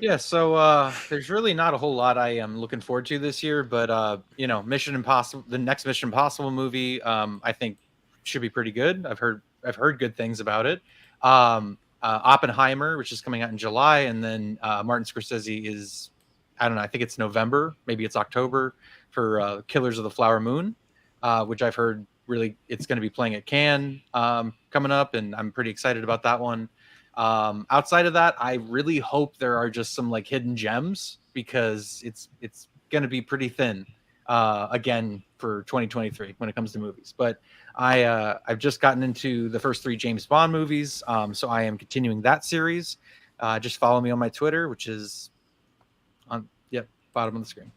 Yeah, so there's really not a whole lot I am looking forward to this year, but Mission Impossible, the next Mission Impossible movie, I think should be pretty good. I've heard good things about it. Oppenheimer, which is coming out in July, and then Martin Scorsese is, I don't know, I think it's November, maybe it's October for Killers of the Flower Moon, which I've heard really it's going to be playing at Cannes coming up, and I'm pretty excited about that one. Outside of that, I really hope there are just some like hidden gems because it's going to be pretty thin again for 2023 when it comes to movies. But I've just gotten into the first three James Bond movies, so I am continuing that series. Just follow me on my Twitter, which is on bottom of the screen.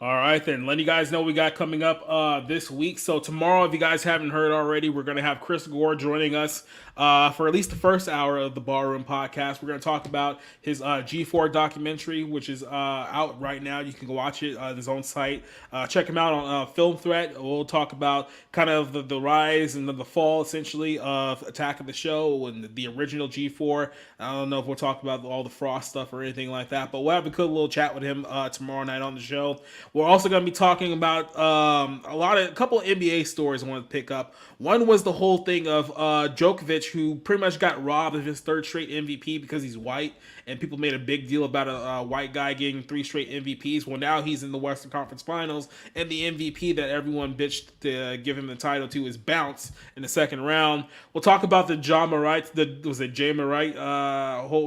All right, then. Letting you guys know what we got coming up this week. So tomorrow, if you guys haven't heard already, we're going to have Chris Gore joining us for at least the first hour of the Barroom Podcast. We're going to talk about his G4 documentary, which is out right now. You can go watch it on his own site. Check him out on Film Threat. We'll talk about kind of the rise and the fall, essentially, of Attack of the Show and the original G4. I don't know if we'll talk about all the Frost stuff or anything like that, but we'll have a good little chat with him tomorrow night on the show. We're also going to be talking about a couple of NBA stories I want to pick up. One was the whole thing of Djokovic, who pretty much got robbed of his third straight MVP because he's white, and people made a big deal about a white guy getting 3 straight MVPs. Well, now he's in the Western Conference Finals, and the MVP that everyone bitched to give him the title to is Bounce in the second round. We'll talk about the John Morant, Jay Morant,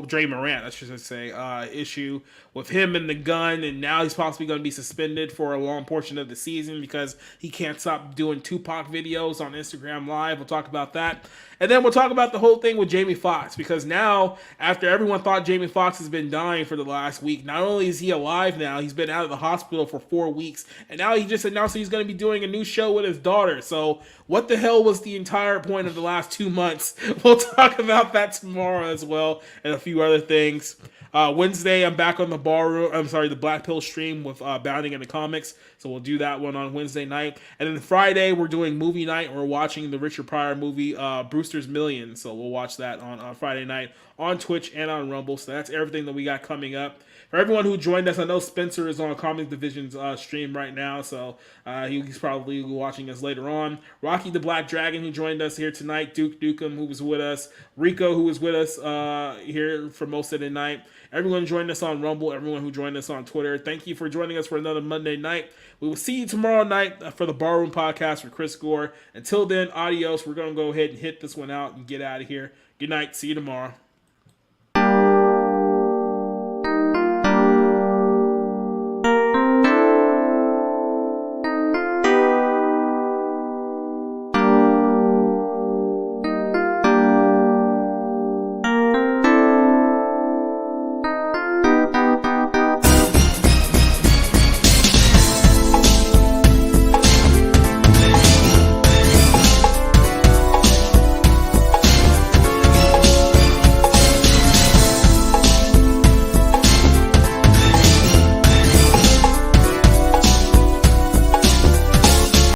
Dre Morant, I should say, issue with him and the gun, and now he's possibly going to be suspended for a long portion of the season because he can't stop doing Tupac videos on Instagram Live. We'll talk about that. And then we'll talk about the whole thing with Jamie Foxx, because now, after everyone thought Jamie Foxx has been dying for the last week, not only is he alive now, he's been out of the hospital for 4 weeks, and now he just announced he's going to be doing a new show with his daughter. So what the hell was the entire point of the last 2 months? We'll talk about that tomorrow as well, and a few other things. Wednesday, I'm back on the the Black Pill stream with Bounding in the Comics. So we'll do that one on Wednesday night. And then Friday, we're doing movie night. We're watching the Richard Pryor movie, Brewster's Million. So we'll watch that on Friday night on Twitch and on Rumble. So that's everything that we got coming up. For everyone who joined us, I know Spencer is on Comic Division's stream right now, so he's probably watching us later on. Rocky the Black Dragon, who joined us here tonight. Duke Dukem, who was with us. Rico, who was with us here for most of the night. Everyone joined us on Rumble. Everyone who joined us on Twitter. Thank you for joining us for another Monday night. We will see you tomorrow night for the Barroom Podcast with Chris Gore. Until then, adios. We're going to go ahead and hit this one out and get out of here. Good night. See you tomorrow.